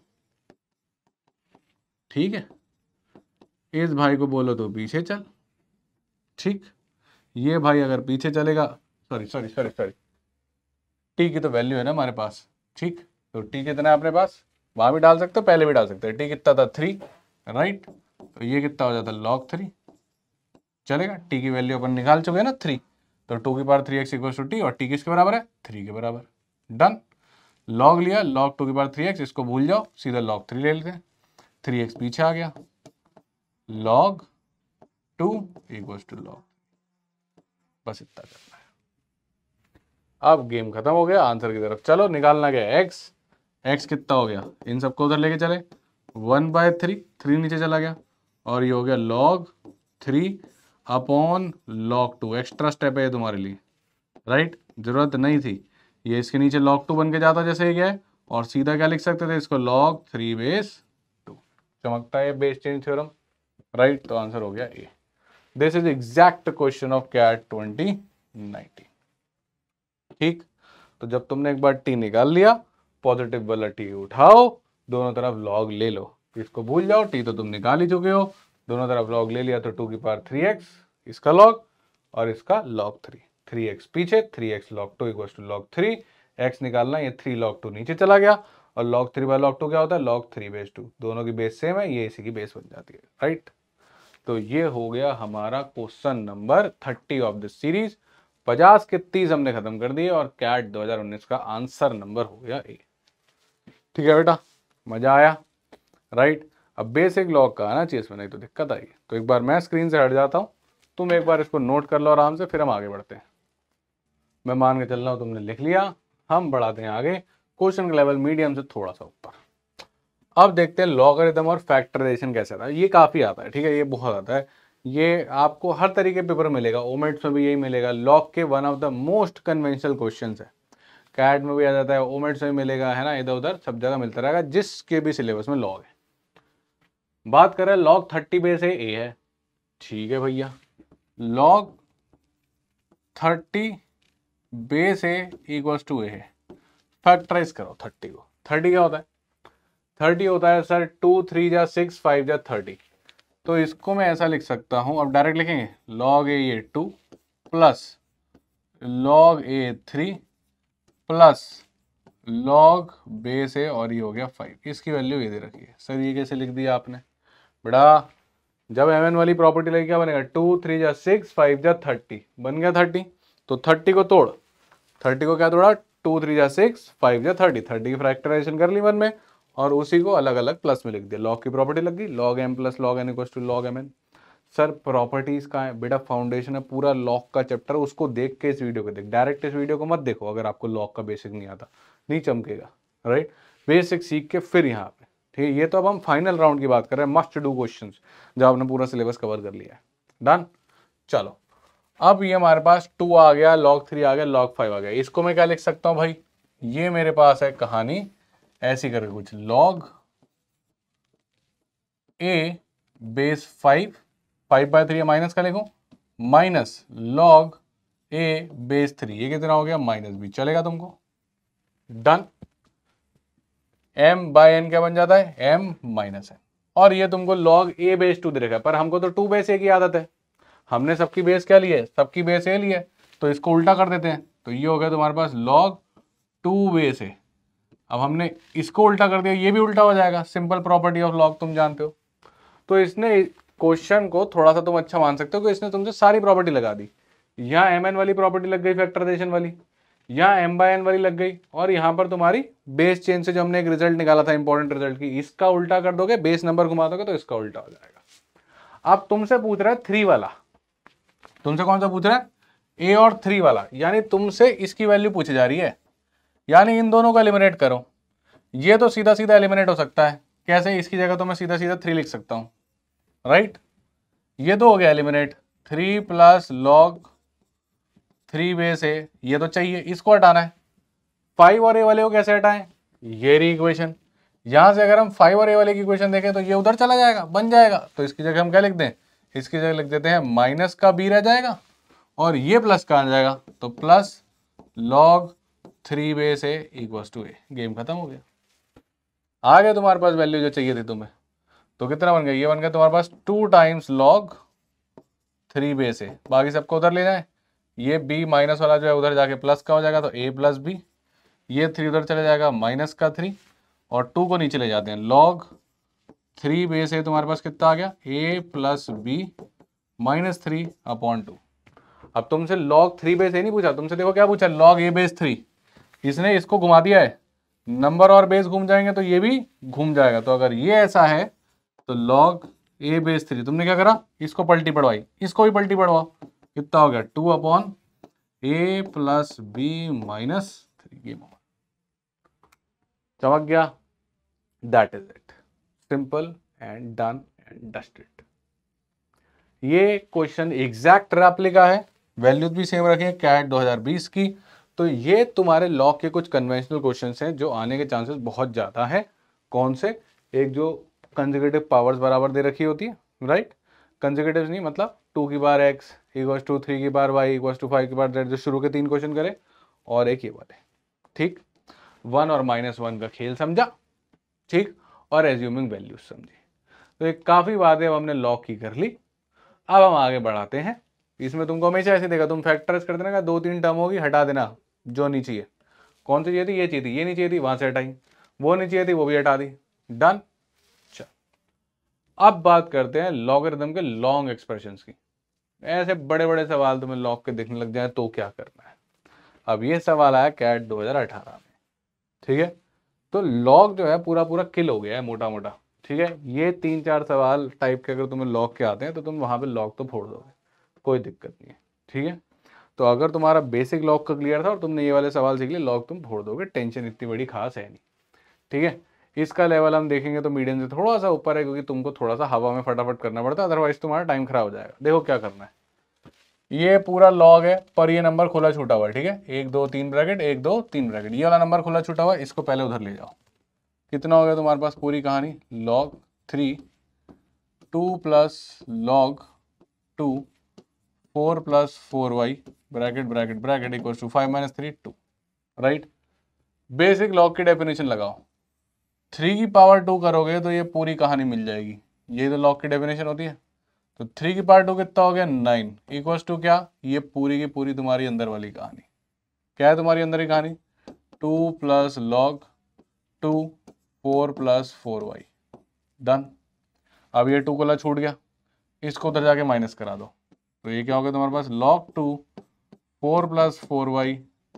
ठीक है। इस भाई को बोलो तो पीछे चल, ठीक। ये भाई अगर पीछे चलेगा, सॉरी टी की तो वैल्यू है ना हमारे पास, ठीक। तो टी कितना है अपने पास, वहां भी डाल सकते हो, पहले भी डाल सकते हैं। टी कितना था 3, राइट, तो ये कितना हो जाता log 3, चलेगा। टी की वैल्यू अपन निकाल चुके हैं ना 3, तो 2⁻3x = t, और टी किसके बराबर है 3 के बराबर, डन। log लिया, log 2⁻3x, इसको भूल जाओ, सीधा log 3 ले लेते हैं, 3x पीछे आ गया, log 2 = log, बस इतना करना है। अब गेम खत्म हो गया, आंसर की तरफ चलो। निकालना क्या, x कितना हो गया, इन सबको उधर लेके चले, 1/3, 3 नीचे चला गया, और ये हो गया log 3 upon log 2। Extra step है ये तुम्हारे लिए, राइट, जरूरत नहीं थी। ये इसके नीचे log 2 बन के जाता जैसे ही गया, और सीधा क्या लिख सकते थे इसको, log 3/2। चमकता है बेस चेंज थ्योरम, राइट। तो आंसर हो गया A. This is exact question of CAT 2019, ठीक। तो जब तुमने एक बार टी निकाल लिया, पॉजिटिव वाला टी उठाओ, दोनों तरफ लॉग ले लो, इसको भूल जाओ, टी तो तुम निकाल ही चुके हो, दोनों तरफ लॉग ले लिया तो 2 की पावर 3x इसका लॉग और इसका लॉग 3, 3x पीछे, 3x log 2 equal to log 3, x निकालना, ये 3 log 2 नीचे चला गया और log 3 बाय log 2 क्या होता है, log 3 बेस 2, दोनों की बेस सेम है, ये इसी की बेस बन जाती है, राइट। तो ये हो गया हमारा question number 30 of this series. 50 के 30 हमने खत्म कर दिए और कैट 2019 का आंसर नंबर हो गया ए। ठीक है बेटा, मजा आया, राइट। अब बेसिक लॉग का आना चाहिए इसमें, नहीं तो दिक्कत आई। तो एक बार मैं स्क्रीन से हट जाता हूँ, तुम एक बार इसको नोट कर लो आराम से, फिर हम आगे बढ़ते हैं। मैं मान के चल रहा हूँ तुमने लिख लिया, हम बढ़ाते हैं आगे क्वेश्चन का लेवल मीडियम से थोड़ा सा ऊपर। अब देखते हैं लॉगरिथम और फैक्टराइजेशन कैसे आता है। ये काफ़ी आता है, ठीक है, ये बहुत आता है, ये आपको हर तरीके पेपर में मिलेगा, ओमेट्स में भी यही मिलेगा, लॉग के one of the most conventional question है, कैट में भी आ जाता है, ओमेट्स में मिलेगा, है ना, इधर उधर सब जगह मिलता रहेगा जिसके भी सिलेबस में लॉग है। बात करें लॉग 30 बेस ए है, ठीक है भैया, log 30 base A equals to a है, फैक्टराइज करो 30 को। 30 क्या होता है, 30 होता है सर 2 3 जा 6 5 जा 30, तो इसको मैं ऐसा लिख सकता हूं, अब डायरेक्ट लिखेंगे लॉग ए ये 2 प्लस लॉग ए 3 प्लस लॉग बेस ए और ये हो गया 5, इसकी वैल्यू ये दे रखी है। सर ये कैसे लिख दिया आपने बेटा, जब एम एन वाली प्रॉपर्टी लगी क्या बनेगा, 2 3 जा 6 5 जा 30 बन गया 30, तो 30 को तोड़, 30 को क्या तोड़ा, 2 3 जा 6 5 जा 30, 30 की फैक्टराइजेशन कर ली वन में और उसी को अलग अलग प्लस में लिख दिया, लॉग की प्रॉपर्टी लग गई, log M plus log N equals to log M N. सर प्रॉपर्टीज का है बेटा, फाउंडेशन है पूरा लॉग का चैप्टर, उसको देख के इस वीडियो को देख, डायरेक्ट इस वीडियो को मत देखो अगर आपको लॉग का बेसिक नहीं आता, नहीं चमकेगा, राइट। बेसिक सीख के फिर यहाँ पे, ठीक है। ये तो अब हम फाइनल राउंड की बात कर रहे हैं, मस्ट डू क्वेश्चंस जब आपने पूरा सिलेबस कवर कर लिया है, डन। चलो अब ये हमारे पास 2 आ गया, log 3 आ गया, log 5 आ गया, इसको मैं क्या लिख सकता हूँ भाई, ये मेरे पास है कहानी ऐसी करके कुछ, log a base 5 by 3 minus का लिखूं, माइनस log a बेस 3, ये कितना हो गया माइनस b, चलेगा तुमको, डन। m बाय n क्या बन जाता है, m माइनस n, और ये तुमको log a बेस 2 दे रखा है, पर हमको तो 2 बेस a की आदत है, हमने सबकी बेस क्या ली है, सबकी बेस ए ली है, तो इसको उल्टा कर देते हैं, तो ये हो गया तुम्हारे पास log 2 बेस ए। अब हमने इसको उल्टा कर दिया, ये भी उल्टा हो जाएगा, सिंपल प्रॉपर्टी ऑफ लॉग तुम जानते हो। तो इसने क्वेश्चन को थोड़ा सा तुम अच्छा मान सकते हो कि इसने तुमसे सारी प्रॉपर्टी लगा दी, यहाँ एम एन वाली प्रॉपर्टी लग गई फैक्टराइजेशन वाली, यहाँ एम बाय एन वाली लग गई, और यहाँ पर तुम्हारी बेस चेंज से जो हमने एक रिजल्ट निकाला था इंपॉर्टेंट रिजल्ट की, इसका उल्टा कर दोगे, बेस नंबर घुमा दोगे तो इसका उल्टा हो जाएगा। अब तुमसे पूछ रहा है 3 वाला, तुमसे कौन सा पूछ रहा है, ए और 3 वाला, यानी तुमसे इसकी वैल्यू पूछी जा रही है, यानी इन दोनों को एलिमिनेट करो। ये तो सीधा सीधा एलिमिनेट हो सकता है, कैसे, इसकी जगह तो मैं सीधा सीधा 3 लिख सकता हूं, राइट। ये तो हो गया एलिमिनेट, 3 प्लस लॉग 3 बेस ए, ये तो चाहिए, इसको हटाना है। 5 और ए वाले को कैसे हटाएं, ये रही इक्वेशन, यहां से अगर हम 5 और ए वाले की इक्वेशन देखें तो ये उधर चला जाएगा, बन जाएगा, तो इसकी जगह हम क्या लिख दें, इसकी जगह लिख देते हैं माइनस का बी रह जाएगा और ये प्लस का आ जाएगा, तो plus log 3 base A equals to A, game खत्म हो गया। आ गया तुम्हारे पास वैल्यू जो चाहिए थी तुम्हें, तो कितना बन गया, ये बन गया तुम्हारे पास 2 टाइम्स लॉग 3 बेस ए, बाकी सबको उधर ले जाए, ये b माइनस वाला जो है उधर जाके प्लस का हो जाएगा, तो a प्लस बी, ये 3 उधर चले जाएगा माइनस का 3 और 2 को नीचे ले जाते हैं, लॉग 3 बेस ए तुम्हारे पास कितना आ गया, a plus B minus 3 upon 2। अब तुमसे log 3 बेस ए नहीं पूछा, तुमसे देखो क्या पूछा, log a बेस 3, इसने इसको घुमा दिया है, नंबर और बेस घूम जाएंगे तो ये भी घूम जाएगा, तो अगर ये ऐसा है तो log a बेस 3, तुमने क्या करा, इसको पलटी पड़वाई, इसको भी पलटी पड़वाओ, कितना हो गया 2 upon a plus B minus 3, game over, चमक गया, that is it, simple and done and dusted. ये क्वेश्चन एग्जैक्ट रेप्लिका है, वैल्यूज भी सेम रखें कैट 2020 की, तो ये तुम्हारे लॉग के कुछ कन्वेंशनल क्वेश्चंस हैं जो आने के चांसेस बहुत ज़्यादा है। कौन से, एक जो कंसेक्यूटिव पावर्स बराबर दे रखी होती है, राइट, कंसेक्यूटिव नहीं मतलब 2 की बार x इक्वल्स टू 3 की बार y इक्वल्स टू 5 की बार z, जो शुरू के 3 क्वेश्चन करे, और एक ये वाले ठीक, 1 और -1 का खेल समझा, ठीक, और एज्यूमिंग वैल्यूज समझी। तो ये काफ़ी बातें अब हमने लॉग की कर ली। अब हम आगे बढ़ाते हैं। इसमें तुमको हमेशा ऐसे देगा, तुम फैक्टर्स कर देना, 2-3 टर्म होगी हटा देना जो नहीं चाहिए। कौन सी चाहिए थी? ये चाहिए थी, ये नहीं चाहिए थी, वहां से हटाई। वो नहीं चाहिए थी, वो भी हटा दी। डन। चल, अब बात करते हैं लॉगरिथम के लॉन्ग एक्सप्रेशंस की। ऐसे बड़े बड़े सवाल तुम्हें लॉग के दिखने लग जाए तो क्या करना है। अब ये सवाल आया कैट 2018 में, ठीक है। तो लॉग जो है पूरा पूरा किल हो गया है मोटा मोटा, ठीक है। ये 3-4 सवाल टाइप के अगर तुम्हें लॉग के आते हैं तो तुम वहां पे लॉग तो फोड़ दोगे, कोई दिक्कत नहीं है, ठीक है। तो अगर तुम्हारा बेसिक लॉग का क्लियर था और तुमने ये वाले सवाल सीख लिए, लॉग तुम फोड़ दोगे, टेंशन इतनी बड़ी खास है नहीं, ठीक है। इसका लेवल हम देखेंगे तो मीडियम से थोड़ा सा ऊपर है, क्योंकि तुमको थोड़ा सा हवा में फटाफट करना पड़ता है, अदरवाइज तुम्हारा टाइम खराब हो जाएगा। देखो क्या करना है, ये पूरा लॉग है पर ये नंबर खुला छूटा हुआ है, ठीक है। 1 2 3 ब्रैकेट, 1 2 3 ब्रैकेट, ये वाला नंबर खुला छूटा हुआ है, इसको पहले उधर ले जाओ। कितना हो गया तुम्हारे पास पूरी कहानी? log 3 2 plus log 2 4 plus 4y bracket bracket bracket equal to 5 minus 3 2, right. Basic log की डेफिनेशन लगाओ, 3 की पावर 2 करोगे तो ये पूरी कहानी मिल जाएगी। ये तो लॉग की डेफिनेशन होती है। तो 3 की पावर 2 कितना हो गया? 9 इक्वल्स टू क्या? ये पूरी की पूरी तुम्हारी अंदर वाली कहानी। क्या है तुम्हारी अंदर की कहानी? 2 plus log 2 4 plus 4y, done. अब ये 2 कोला छूट गया, इसको उधर जाके माइनस करा दो, तो ये क्या हो गया तुम्हारे पास? log 2 4 plus 4y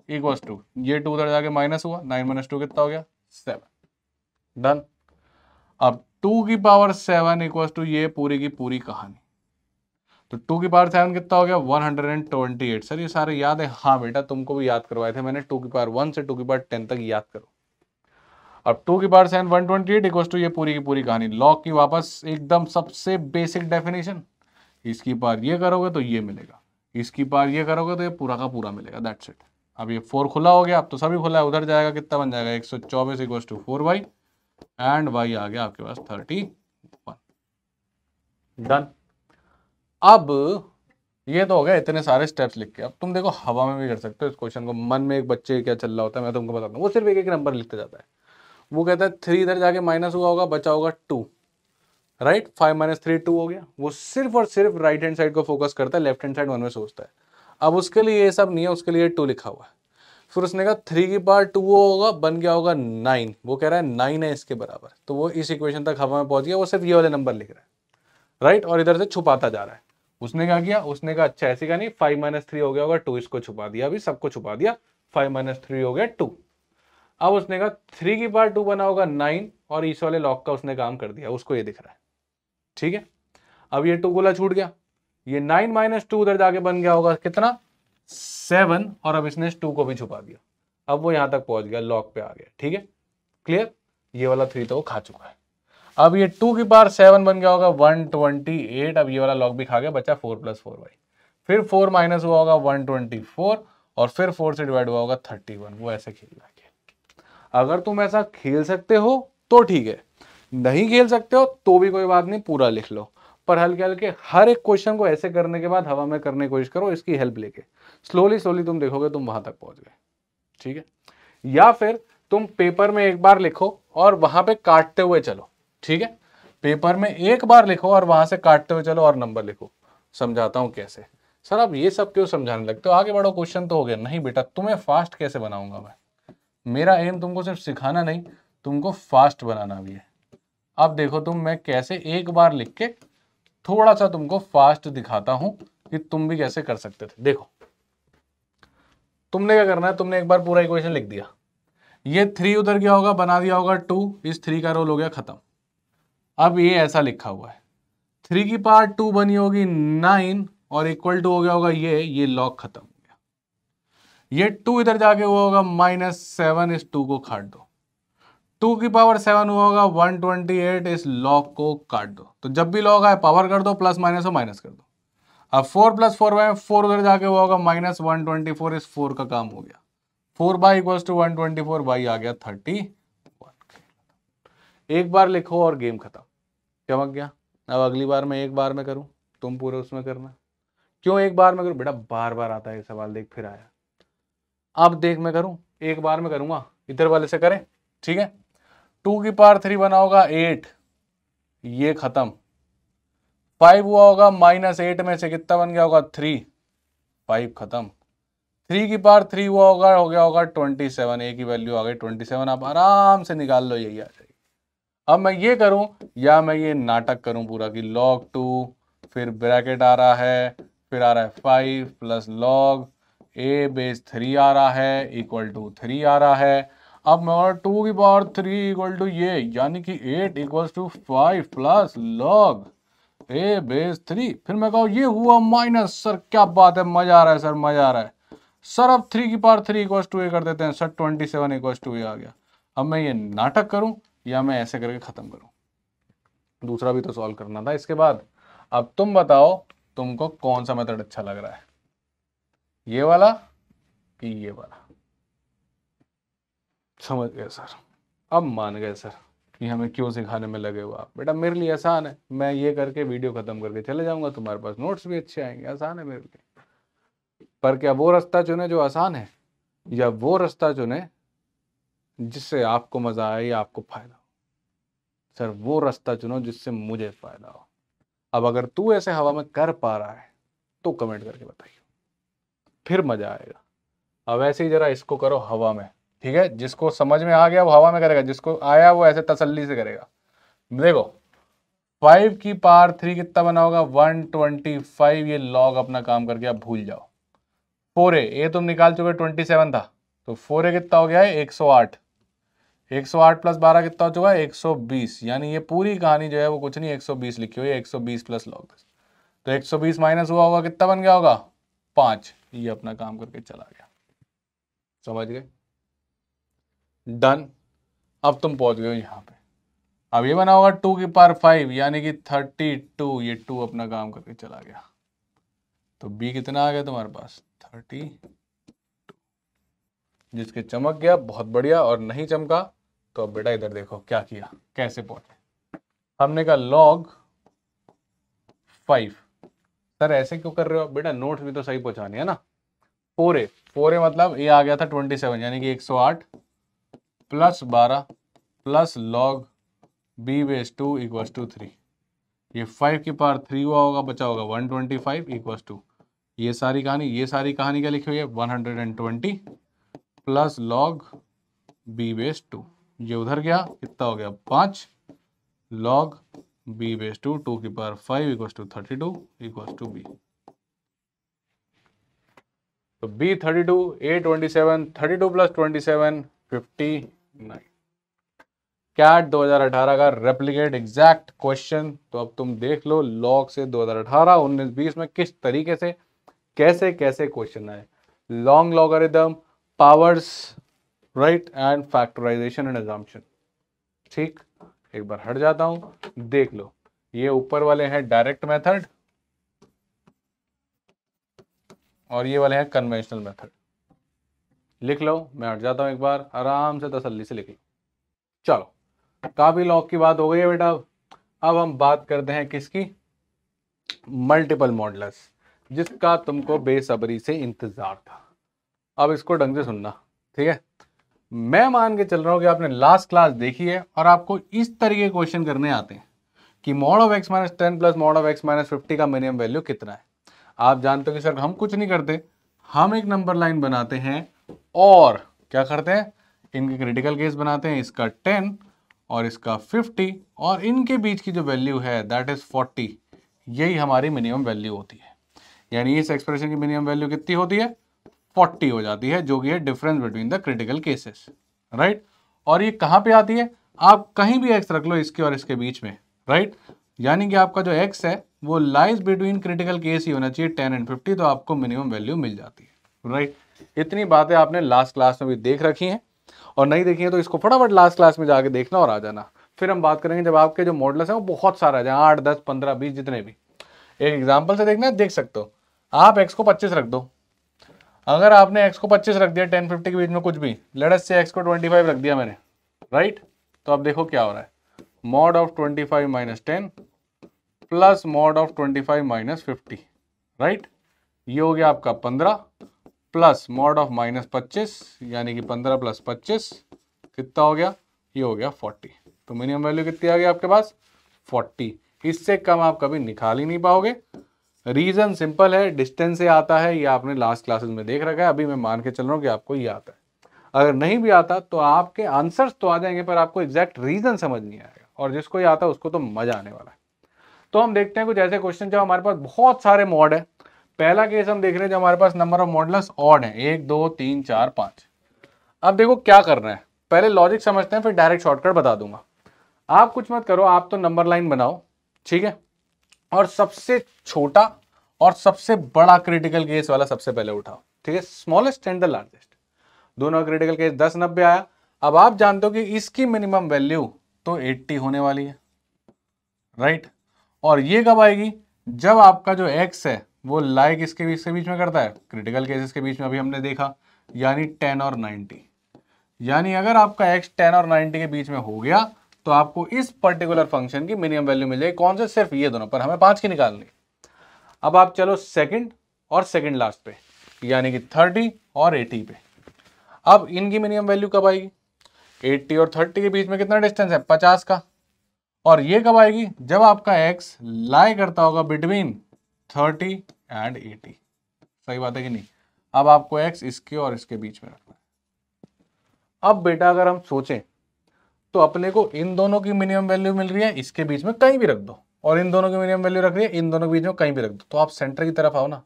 equals to, ये 2 उधर जाके माइनस हुआ, 9 माइनस 2 कितना हो गया? 7, डन। अब 2 की पावर 7 इक्वल्स टू ये पूरी की पूरी कहानी। तो 2 की पावर 7 कितना हो गया? 128। सर ये सारे याद है? हाँ बेटा, तुमको भी याद करवाए थे मैंने, 2 की पावर 1 से 2 की पावर 10 तक याद करो। अब 2 की पावर 7 128 इक्वल्स टू ये पूरी की पूरी कहानी। लॉग की वापस एकदम सबसे बेसिक डेफिनेशन, इसकी पावर ये करोगे तो ये मिलेगा, इसकी पावर ये करोगे तो ये पूरा का पूरा मिलेगा, दैट्स इट। अब ये 4 खुला हो गया, अब तो सभी खुला है, उधर जाएगा, कितना बन जाएगा? 124 equals to 4y and y आ गया आपके पास 31, डन। अब ये तो हो गया इतने सारे स्टेप्स लिख के। अब तुम देखो हवा में भी कर सकते हो इस क्वेश्चन को। मन में एक बच्चे क्या चल रहा होता है मैं तुमको बताता हूँ, वो सिर्फ एक एक नंबर लिखते जाता है। वो कहता है 3 इधर जाके माइनस हुआ होगा, बचा होगा 2, राइट। 5 माइनस 3 2 हो गया। वो सिर्फ और सिर्फ राइट हैंड साइड को फोकस करता है, लेफ्ट हैंड साइड 1 में सोचता है। अब उसके लिए ये सब नहीं है, उसके लिए 2 लिखा हुआ है। फिर उसने कहा 3 की पावर 2 होगा, बन गया होगा 9। वो कह रहा है 9 है इसके बराबर, तो वो इस इक्वेशन तक हवा में पहुंच गया। वो सिर्फ ये वाले नंबर लिख रहा है, राइट, और इधर से छुपाता जा रहा है। उसने क्या किया? उसने कहा अच्छा ऐसे का नहीं, 5 माइनस 3 हो गया होगा 2, इसको छुपा दिया, अभी सबको छुपा दिया, 5 माइनस 3 हो गया 2। अब उसने कहा 3 की पावर 2 बना होगा 9, और इस वाले लॉग का उसने काम कर दिया, उसको ये दिख रहा है, ठीक है। अब ये 2 गोला छूट गया, ये 9 माइनस 2 उधर जाके बन गया होगा कितना? 7, और अब इसने 2 को भी छुपा दिया। अब वो यहां तक पहुंच गया, लॉग पे आ गया, ठीक है, क्लियर। ये वाला 3 तो वो खा चुका है। अब ये 2 की पावर 7 बन गया होगा 128। अब ये वाला लॉग भी खा गया, बचा 4 प्लस 4y। फिर 4 माइनस हुआ होगा 124, और फिर 4 से डिवाइड हुआ होगा 31। वो ऐसे खेल रहा है। अगर तुम ऐसा खेल सकते हो तो ठीक है, नहीं खेल सकते हो तो भी कोई बात नहीं, पूरा लिख लो। पर हल्के हल्के हर एक क्वेश्चन को ऐसे करने के बाद हवा में करने की कोशिश करो, इसकी हेल्प लेके स्लोली स्लोली तुम देखोगे तुम वहां तक पहुंच गए, ठीक है। या फिर तुम पेपर में एक बार लिखो और वहां पे काटते हुए चलो, ठीक है। पेपर में एक बार लिखो और वहां से काटते हुए चलो और नंबर लिखो। समझाता हूं कैसे। सर आप ये सब क्यों समझाने लगते हो, आगे बढ़ो, क्वेश्चन तो हो गया। नहीं बेटा, तुम्हें फास्ट कैसे बनाऊंगा मैं? मेरा एम तुमको सिर्फ सिखाना नहीं, तुमको फास्ट बनाना भी है। अब देखो तुम, मैं कैसे एक बार लिख के थोड़ा सा तुमको फास्ट दिखाता हूं कि तुम भी कैसे कर सकते थे। देखो तुमने क्या करना है, तुमने एक बार पूरा इक्वेशन लिख दिया, ये 3 उधर गया होगा, बना दिया होगा 2, इस 3 का रोल हो गया खत्म। अब ये ऐसा लिखा हुआ है, 3 की पावर 2 बनी होगी 9, और इक्वल टू हो गया होगा ये लॉग खत्म हो गया। ये 2 इधर जाके हुआ होगा -7, इस 2 को काट दो। 2 की पावर 7 हुआ होगा 128, इस लॉग को काट दो। तो जब भी लॉग आए पावर कर दो, प्लस माइनस हो माइनस कर दो। अब 4 प्लस 4 बाय 4 उधर जाके हुआ होगा -124, इस 4 का काम हो गया। 4 बाई इक्वल्स टू 124, बाई आ गया 31। एक बार लिखो और गेम खत्म, चमक गया। अब अगली बार मैं एक बार में करूं, तुम पूरे उसमें करना। क्यों एक बार में करूं बेटा? बार बार आता है ये सवाल, देख फिर आया। अब देख मैं करूं, एक बार में करूंगा, इधर वाले से करें, ठीक है। 2 की पावर 3 बना होगा 8, ये खत्म। 5 हुआ होगा -8 में से कितना बन गया होगा 3, 5 खत्म। 3 की पावर 3 हुआ होगा, हो गया होगा 27, ए की वैल्यू आ गई 27, आप आराम से निकाल लो, यही आ जाएगी। अब मैं ये करूं या मैं ये नाटक करूं पूरा कि log 2, फिर ब्रैकेट आ रहा है, फिर आ रहा है 5 प्लस log a बेस 3 आ रहा है इक्वल टू 3 आ रहा है। अब मैं 2 की पावर 3 इक्वल टू ये, यानी कि 8 equals to 5 plus log a base 3। फिर मैं कहूँ ये हुआ माइनस, सर क्या बात है, मजा आ रहा है सर, मजा आ रहा है सर। अब 3 की पावर 3 इक्वल्स टू ए कर देते हैं सर, 27 इक्वल्स टू ए आ गया। अब मैं ये नाटक करूं या मैं ऐसे करके खत्म करूं, दूसरा भी तो सॉल्व करना था इसके बाद। अब तुम बताओ तुमको कौन सा मेथड अच्छा लग रहा है, ये वाला कि ये वाला। समझ गए सर, अब मान गए सर कि हमें क्यों सिखाने में लगे हो आप। बेटा मेरे लिए आसान है, मैं ये करके वीडियो खत्म करके चले जाऊंगा, तुम्हारे पास नोट्स भी अच्छे आएंगे, आसान है मेरे लिए। पर क्या वो रास्ता चुने जो आसान है, या वो रास्ता चुने जिससे आपको मजा आए या आपको फायदा हो? सर वो रास्ता चुनो जिससे मुझे फायदा हो। अब अगर तू ऐसे हवा में कर पा रहा है तो कमेंट करके बताइए, फिर मजा आएगा। अब ऐसे ही जरा इसको करो हवा में, ठीक है। जिसको समझ में आ गया वो हवा में करेगा, जिसको आया वो ऐसे तसल्ली से करेगा। देखो 5 की पावर 3 कितना बना होगा 125, ये लॉग अपना काम करके आप भूल जाओ। 4a, ये तुम निकाल चुके 27 था, तो 4a कितना हो गया है 108, 108 प्लस 12 कितना हो चुका है 120, यानी ये पूरी कहानी जो है वो कुछ नहीं 120 लिखी हुई है, 120 प्लस लॉग 10। तो 120 माइनस हुआ होगा कितना बन गया होगा 5, ये अपना काम करके चला गया। समझ गए, डन। अब तुम पहुंच गए हो यहाँ पे। अब ये बना होगा 2 की पावर 5 यानी कि 32, ये 2 अपना काम करके चला गया। तो b कितना आ गया तुम्हारे पास 30, जिसके चमक गया बहुत बढ़िया, और नहीं चमका तो अब बेटा इधर देखो क्या किया, कैसे पहुंचे। हमने कहा log 5, सर ऐसे क्यों कर रहे हो बेटा, नोट्स भी तो सही पहुंचानी है ना। 4a मतलब ये आ गया था 27, यानी कि 108 plus 12 plus log b base 2 equals to 3। ये 5 की पावर 3 हुआ होगा, बचा होगा 125 इक्वल्स टू, ये सारी कहानी क्या लिखी हुई है 120 प्लस log b बेस 2, ये उधर गया कितना हो गया 5 log b बेस 2, 2 की power 5 equals to 32 equals to b। तो b 32, a 27, 32 प्लस 27 59। कैट 2018 का रेप्लिकेट एग्जैक्ट क्वेश्चन। तो अब तुम देख लो लॉग से 2018, 19, 20 में किस तरीके से कैसे कैसे क्वेश्चन आए। Long logarithm, powers, right, and factorization and assumption. ठीक, एक बार हट जाता हूं, देख लो ये ऊपर वाले हैं डायरेक्ट मेथड और ये वाले हैं कन्वेंशनल मेथड। लिख लो, मैं हट जाता हूं एक बार, आराम से तसल्ली से लिख लो। चलो काफी लॉग की बात हो गई है बेटा, अब हम बात करते हैं किसकी, मल्टीपल मॉडुलस, जिसका तुमको बेसब्री से इंतजार था। अब इसको ढंग से सुनना, ठीक है। मैं मान के चल रहा हूं कि आपने लास्ट क्लास देखी है और आपको इस तरीके के क्वेश्चन करने आते हैं कि mod of x minus 10 plus mod of x minus 50 का मिनिमम वैल्यू कितना है। आप जानते हो कि सर हम कुछ नहीं करते, हम एक नंबर लाइन बनाते हैं और क्या करते हैं, इनके क्रिटिकल केस बनाते हैं, इसका 10 और इसका 50, और इनके बीच की जो वैल्यू है दैट इज 40, यही हमारी मिनिमम वैल्यू होती है। यानी इस एक्सप्रेशन की मिनिमम वैल्यू कितनी होती है 40 हो जाती है, जो कि है difference between the critical cases, right. और ये कहाँ पे आती है, आप कहीं भी x रख लो इसके और इसके बीच में, राइट। यानी कि आपका जो x है वो लाइज बिटवीन क्रिटिकल केस ही होना चाहिए 10 एंड 50, तो आपको मिनिमम वैल्यू मिल जाती है, राइट। इतनी बातें आपने लास्ट क्लास में भी देख रखी हैं, और नहीं देखी है तो इसको फटाफट लास्ट क्लास में जाके देखना और आ जाना। फिर हम बात करेंगे जब आपके जो मॉडल्स हैं वो बहुत सारा है, 8, 10, 15, 20 जितने भी। एक एग्जाम्पल से देखना है, देख सकते हो। आप x को 25 रख दो, अगर आपने x को 25 रख दिया 10, 50 के बीच में कुछ भी, लेट अस से x को 25 रख दिया मैंने, राइट। तो अब देखो क्या हो रहा है, mod of 25 minus 10 plus mod of 25 minus 50, right. ये हो गया आपका 15 प्लस मॉड ऑफ -25 यानी कि 15 + 25 कितना हो गया, ये हो गया 40। तो मिनिमम वैल्यू कितनी आ गई आपके पास 40। इससे कम आप कभी निकाल ही नहीं पाओगे। रीजन सिंपल है, डिस्टेंस से आता है, ये आपने लास्ट क्लासेस में देख रखा है। अभी मैं मान के चल रहा हूँ कि आपको ये आता है। अगर नहीं भी आता तो आपके आंसर्स तो आ जाएंगे, पर आपको एग्जैक्ट रीजन समझ नहीं आएगा, और जिसको ये आता है उसको तो मजा आने वाला है। तो हम देखते हैं कुछ ऐसे क्वेश्चन जब हमारे पास बहुत सारे मॉड है। पहला केस हम देख रहे हैं जब हमारे पास नंबर ऑफ मॉडुलस ऑड है, 1 2 3 4 5। अब देखो क्या करना है, पहले लॉजिक समझते हैं फिर डायरेक्ट शॉर्टकट बता दूंगा। आप कुछ मत करो, आप तो नंबर लाइन बनाओ, ठीक है, और सबसे छोटा और सबसे बड़ा क्रिटिकल केस वाला सबसे पहले उठाओ, ठीक है, स्मॉलेस्ट एंड द लार्जेस्ट। दोनों क्रिटिकल केस 10 90 आया। अब आप जानते हो कि इसकी मिनिमम वैल्यू तो 80 होने वाली है, राइट। और ये कब आएगी, जब आपका जो x है वो लाइक इसके बीच में करता है, क्रिटिकल केसेस के बीच में अभी हमने देखा, यानी 10 और 90। यानी अगर आपका x 10 और 90 के बीच में हो गया तो आपको इस पर्टिकुलर फंक्शन की मिनिमम वैल्यू मिल जाएगी। कौन से, सिर्फ ये दोनों, पर हमें 5 की निकालनी। अब आप चलो सेकंड और सेकंड लास्ट पे, यानी कि 30 और 80 पे। अब इनकी मिनिमम वैल्यू कब आएगी, 80 और 30 के बीच में कितना डिस्टेंस है 50 का। और ये कब आएगी, जब आपका x लाई करता होगा बिटवीन 30 एंड 80। सही बात है कि नहीं। अब आपको x इसके और इसके बीच में रखना है। अब बेटा अगर हम सोचें तो अपने को इन दोनों की मिनिमम वैल्यू मिल रही है, इसके बीच में कहीं भी रख दो, और इन दोनों की मिनिमम वैल्यू रख रही है इन दोनों के बीच में कहीं भी रख दो, तो आप सेंटर की तरफ आओ ना।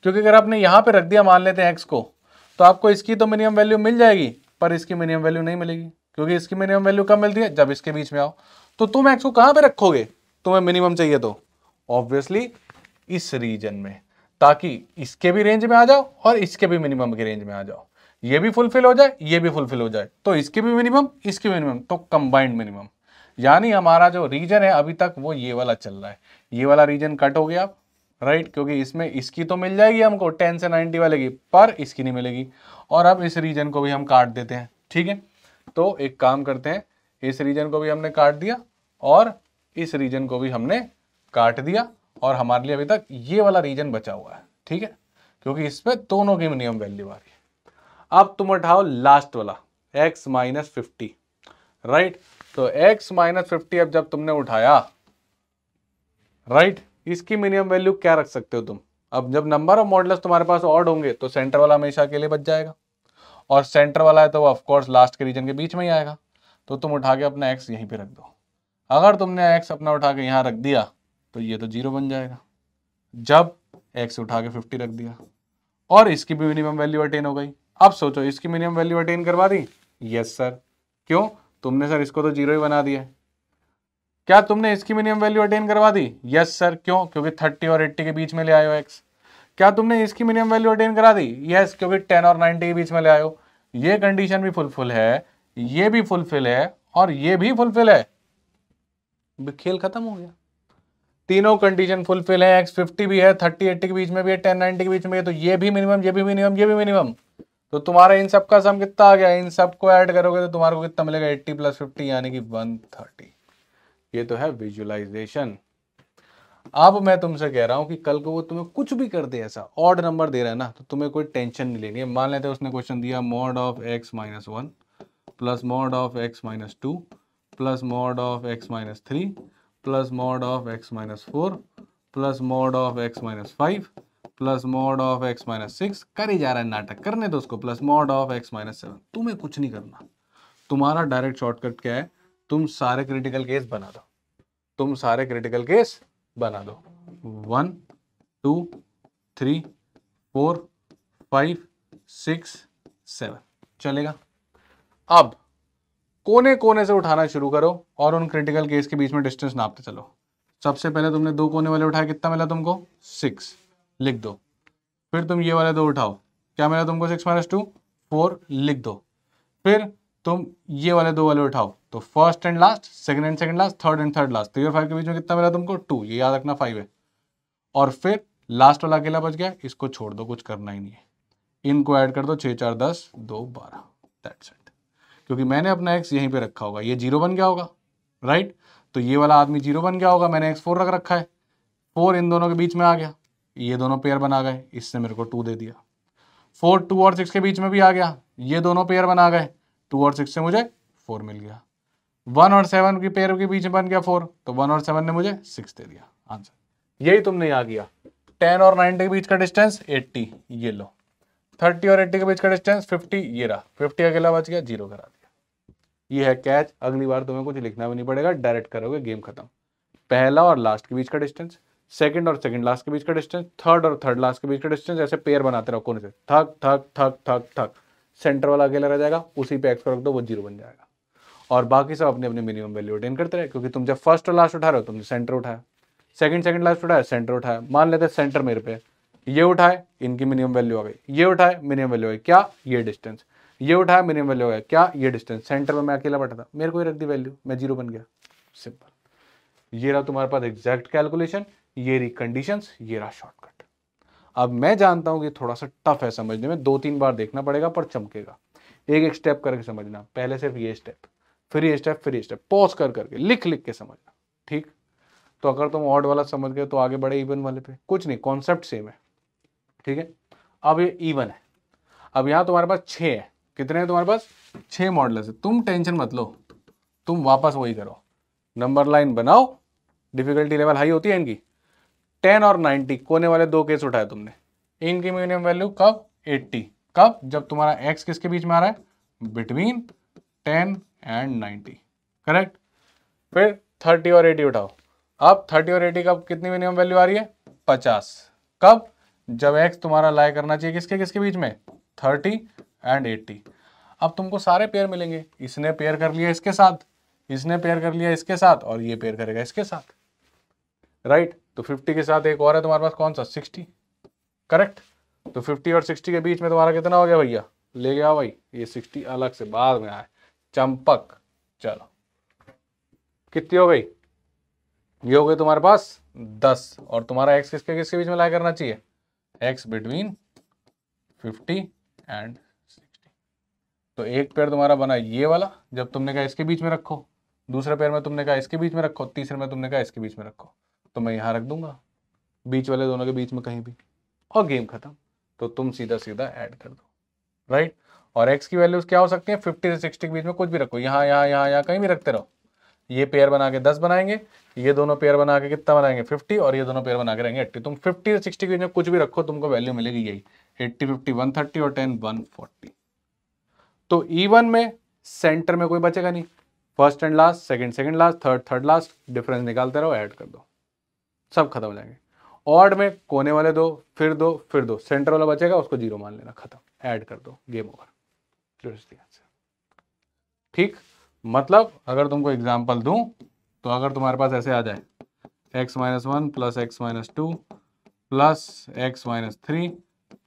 क्योंकि अगर आपने यहां पे रख दिया, मान लेते हैं x को, तो आपको इसकी तो मिनिमम वैल्यू मिल जाएगी, पर इसकी मिनिमम वैल्यू नहीं मिलेगी। क्योंकि इसकी मिनिमम वैल्यू कब मिलती है, जब इसके बीच में आओ। तो तुम x को कहां पे रखोगे, तुम्हें मिनिमम चाहिए तो ऑब्वियसली इस रीजन में, ताकि इसके भी रेंज में आ जाओ और इसके भी मिनिमम के रेंज में आ जाओ। ये भी फुलफिल हो जाए, ये भी फुलफिल हो जाए, तो इसके भी मिनिमम इसके मिनिमम, तो कंबाइंड मिनिमम। यानी हमारा जो रीजन है अभी तक वो ये वाला चल रहा है। ये वाला रीजन कट हो गया, राइट, क्योंकि इसमें इसकी तो मिल जाएगी हमको 10 से 90 वाले की, पर इसकी नहीं मिलेगी। और अब इस रीजन को भी हम काट देते हैं, ठीक है। तो एक काम करते हैं, इस रीजन को भी हमने काट दिया और इस रीजन को भी हमने काट दिया, और हमारे लिए अभी तक ये वाला रीजन बचा हुआ है, ठीक है, क्योंकि इसमें दोनों की मिनिमम वैल्यू आ रही है। अब तुम उठाओ लास्ट वाला x - 50, राइट। तो x - 50 अब जब तुमने उठाया, राइट, इसकी मिनिमम वैल्यू क्या रख सकते हो तुम। अब जब नंबर ऑफ मॉडुलस तुम्हारे पास ऑड होंगे तो सेंटर वाला हमेशा के लिए बच जाएगा, और सेंटर वाला है तो ऑफ कोर्स लास्ट के रीजन के बीच में ही आएगा। तो तुम उठा के अपना x यहीं पे रख दो। अगर तुमने x अपना उठा के यहाँ रख दिया तो ये तो 0 बन जाएगा, जब x उठा के 50 रख दिया, और इसकी भी मिनिमम वैल्यू अटेन हो गई। अब सोचो इसकी मिनिमम वैल्यू अटेन करवा दी, यस सर। क्यों, तुमने सर इसको तो 0 ही बना दिया। क्या तुमने इसकी मिनिमम वैल्यू अटेन करवा दी, यस सर। क्यों, क्योंकि 30 और 80 के बीच में ले आए हो x। क्या तुमने इसकी मिनिमम वैल्यू अटेन करा दी, यस, क्योंकि 10 और 90 के बीच में ले आए हो। ये कंडीशन भी फुलफिल है, ये भी फुलफिल है, और ये भी फुलफिल है। खेल खत्म हो गया, तीनों कंडीशन फुलफिल है। x 50 भी है, 30 80 के बीच में भी है, 10 90 के बीच में है, तो ये भी मिनिमम, ये भी मिनिमम, ये भी मिनिमम। तो तुम्हारा इन सब का सम कितना आ गया, इन सब को ऐड करोगे तो तुम्हारे को कितना मिलेगा, 80 + 50 यानी कि 130। ये तो है विजुअलाइजेशन। अब मैं तुमसे कह रहा हूं कि कल को वो तुम्हें कुछ भी कर दे, ऐसा ऑड नंबर दे रहा है ना, तो तुम्हें कोई टेंशन नहीं लेनी है। मान लेते हैं उसने क्वेश्चन दिया mod of x - 1 plus mod of x - 2 plus mod of x - 3 plus mod of x - 4 plus mod of x - 5 plus mod of x - 6, कर ही जा रहा है नाटक, करने दो उसको, प्लस mod of x - 7। तुम्हें कुछ नहीं करना, तुम्हारा डायरेक्ट शॉर्टकट क्या है, तुम सारे क्रिटिकल केस बना दो, तुम सारे क्रिटिकल केस बना दो। 1 2 3 4 5 6 7 चलेगा। अब कोने कोने से उठाना शुरू करो और उन क्रिटिकल केस के बीच में डिस्टेंस नापते चलो। सबसे पहले तुमने 2 कोने वाले उठाए, कितना मिला तुमको, 6, लिख दो। फिर तुम ये वाले 2 उठाओ, क्या मिला तुमको, 6 - 2 4, लिख दो। फिर तुम ये वाले 2 वाले उठाओ, तो first and last, second and second last, third and third last, 3 और 5 के बीच में कितना मिला तुमको, 2, ये याद रखना 5 है। और फिर लास्ट वाला अकेला बच गया, इसको छोड़ दो, कुछ करना ही नहीं है। इनको ऐड कर दो, 6 4 10 2 12, दैट्स इट। क्योंकि मैंने अपना x यहीं पे रखा होगा, ये 0 बन गया होगा, राइट। तो ये वाला आदमी 0 बन गया होगा, मैंने x 4 रख रखा है, 4 इन दोनों के बीच में आ गया, ये दोनों पेयर बना गए, इससे मेरे को 2 दे दिया। 4 2 और 6 के बीच में भी आ गया, ये दोनों पेयर बना गए, 2 और 6 से मुझे 4 मिल गया। 1 और 7 की पेयर के बीच में बन गया 4, तो 1 और 7 ने मुझे 6 दे दिया आंसर। यही तुमने यहाँ किया। 10 और 90 के बीच का डिस्टेंस 80, ये लो। 30 और 80 के बीच का डिस्टेंस 50, ये रहा। 50 अकेला बच गया, 0 करा दिया। ये है कैच। अगली बार तुम्हें कुछ लिखना भी नहीं पड़ेगा, डायरेक्ट करोगे, गेम खत्म। पहला और लास्ट के बीच का डिस्टेंस, सेकंड और सेकंड लास्ट के बीच का डिस्टेंस, थर्ड और थर्ड लास्ट के बीच का डिस्टेंस, ऐसे पेयर बनाते रहो कोने से, थक थक थक थक थक। सेंटर वाला अकेला रह जाएगा, उसी पे एक्स को रख दो, वो 0 बन जाएगा। और बाकी सब अपने अपने मिनिमम वैल्यू अटेन करते रहे, क्योंकि तुम जब फर्स्ट और लास्ट उठा रहे हो तुमने सेंटर उठाया, सेकंड लास्ट उठाया, सेंटर उठाया। मान लेते सेंटर मेरे पे, ये उठाए, इनकी मिनिमम वैल्यू आ गई, ये उठाए, मिनिमम वैल्यू आ गई, क्या ये डिस्टेंस, ये उठाया, मिनिमम वैल्यू आ गया, क्या ये डिस्टेंस। सेंटर में मैं अकेला बैठा था, मेरे को ही रख दी वैल्यू, मैं 0 बन गया। सिंपल। ये रहा तुम्हारे पास एग्जैक्ट कैलकुलेशन, ये रही कंडीशंस, ये रहा शॉर्टकट। अब मैं जानता हूं कि थोड़ा सा टफ है समझने में, 2-3 बार देखना पड़ेगा, पर चमकेगा। एक एक स्टेप करके समझना, पहले सिर्फ ये स्टेप, फिर ये स्टेप, फिर ये स्टेप, पॉज कर करके लिख लिख के समझना, ठीक। तो अगर तुम ऑड वाला समझ गए तो आगे बढ़े इवन वाले पे, कुछ नहीं, कॉन्सेप्ट सेम है, ठीक है। अब ये इवन है, अब यहाँ तुम्हारे पास 6 है, कितने हैं तुम्हारे पास, 6 मॉडल्स है। तुम टेंशन मत लो, तुम वापस वही करो, नंबर लाइन बनाओ, डिफिकल्टी लेवल हाई होती है इनकी। 10 और 90 कोने वाले 2 केस उठाए तुमने, इनकी मिनिमम वैल्यू कब, 80, कब, जब तुम्हारा एक्स किसके बीच में आ रहा है, बिटवीन 10 एंड 90, करेक्ट। फिर 30 और 80 उठाओ, अब 30 और 80 का कितनी मिनिमम वैल्यू आ रही है, 50, कब, जब एक्स तुम्हारा लाई करना चाहिए किसके किसके बीच में, 30 एंड 80। अब तुमको सारे पेयर मिलेंगे, इसने पेयर कर लिया इसके साथ, इसने पेयर कर लिया इसके साथ, और ये पेयर करेगा इसके साथ, राइट। तो 50 के साथ एक और है तुम्हारे पास, कौन सा, 60, करेक्ट। तो 50 और 60 के बीच में तुम्हारा कितना हो गया भैया, ले गया भाई, ये 60 अलग से बाद में आए, चंपक। चलो कितनी हो गई, ये हो गई तुम्हारे पास 10, और तुम्हारा एक्स किसके किसके बीच में लाई करना चाहिए, एक्स बिटवीन 50 एंड 60। तो एक पेयर तुम्हारा बना ये वाला, जब तुमने कहा इसके बीच में रखो, दूसरे पेयर में तुमने कहा इसके बीच में रखो, तीसरे में तुमने कहा इसके बीच में रखो, तो मैं यहाँ रख दूंगा बीच वाले दोनों के बीच में कहीं भी, और गेम खत्म। तो तुम सीधा सीधा ऐड कर दो, राइट। और एक्स की वैल्यूज क्या हो सकती है, 50 से 60 के बीच में कुछ भी रखो, यहाँ यहाँ यहाँ यहाँ कहीं भी रखते रहो। ये पेयर बना के 10 बनाएंगे, ये दोनों पेयर बना के कितना बनाएंगे, 50, और ये दोनों पेयर बना के रहेंगे 80। तुम 50 से 60 के बीच में कुछ भी रखो, तुमको वैल्यू मिलेगी यही, 80 50 130 और 10 140। तो इवन में सेंटर में कोई बचेगा नहीं, first and last, second last, third last, difference निकालते रहो, ऐड कर दो, सब खत्म हो जाएंगे। ऑड में कोने वाले दो, फिर दो, फिर दो, सेंटर वाला बचेगा उसको 0 मान लेना, खत्म, ऐड कर दो, गेम ओवर। ठीक। मतलब अगर तुमको एग्जांपल दूं, तो अगर तुम्हारे पास ऐसे आ जाए x-1 plus x-2 plus x-3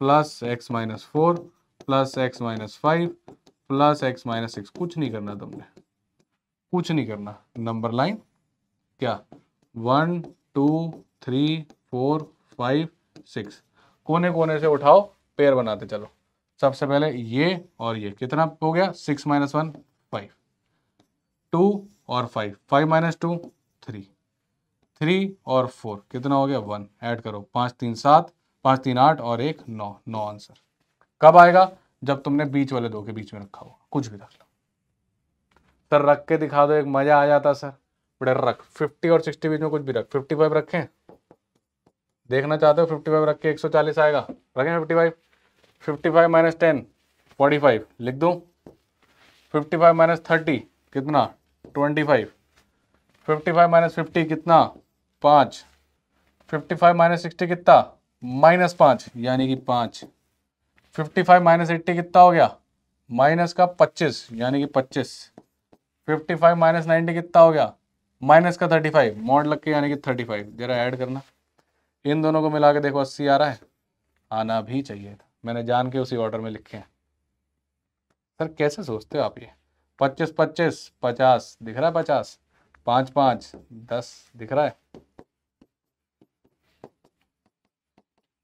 plus x-4 plus x-5 plus x-6, कुछ नहीं करना तुमने, कुछ नहीं करना, नंबर लाइन क्या, 1 2 3 4 5 6, कोने कोने से उठाओ, पेयर बनाते चलो। सबसे पहले ये और ये, कितना हो गया, 6 - 1 5, 2 और 5, 5 - 2 3, 3 और 4 कितना हो गया, 1, ऐड करो, 5 3 7, 5 3 8 और 1 9, 9 आंसर। कब आएगा, जब तुमने बीच वाले दो के बीच में रखा होगा, कुछ भी रख लो। सर रख के दिखा दो, एक मजा आ जाता सर, बड़े रख, 50 और 60 बीच में कुछ भी रख, 55 रखें, देखना चाहते हो 55 रख के 140 आएगा, रखें 55, 55 - 10 45, लिख दूं, 55 - 30 कितना, 25, 55 - 50 कितना, 5, 55 - 60 कितना, -5 यानी कि 5, 55 - 80 कितना हो गया, माइनस का 25 यानी कि 25, 55 - 90 कितना हो गया, माइनस का 35, मॉड लग के यानी कि 35। जरा ऐड करना, इन दोनों को मिला के देखो 80 आ रहा है, आना भी चाहिए था, मैंने जान के उसी ऑर्डर में लिखे हैं। सर कैसे सोचते हो आप ये, 25 25 50 दिख रहा है, 50 5 5 10 दिख रहा है,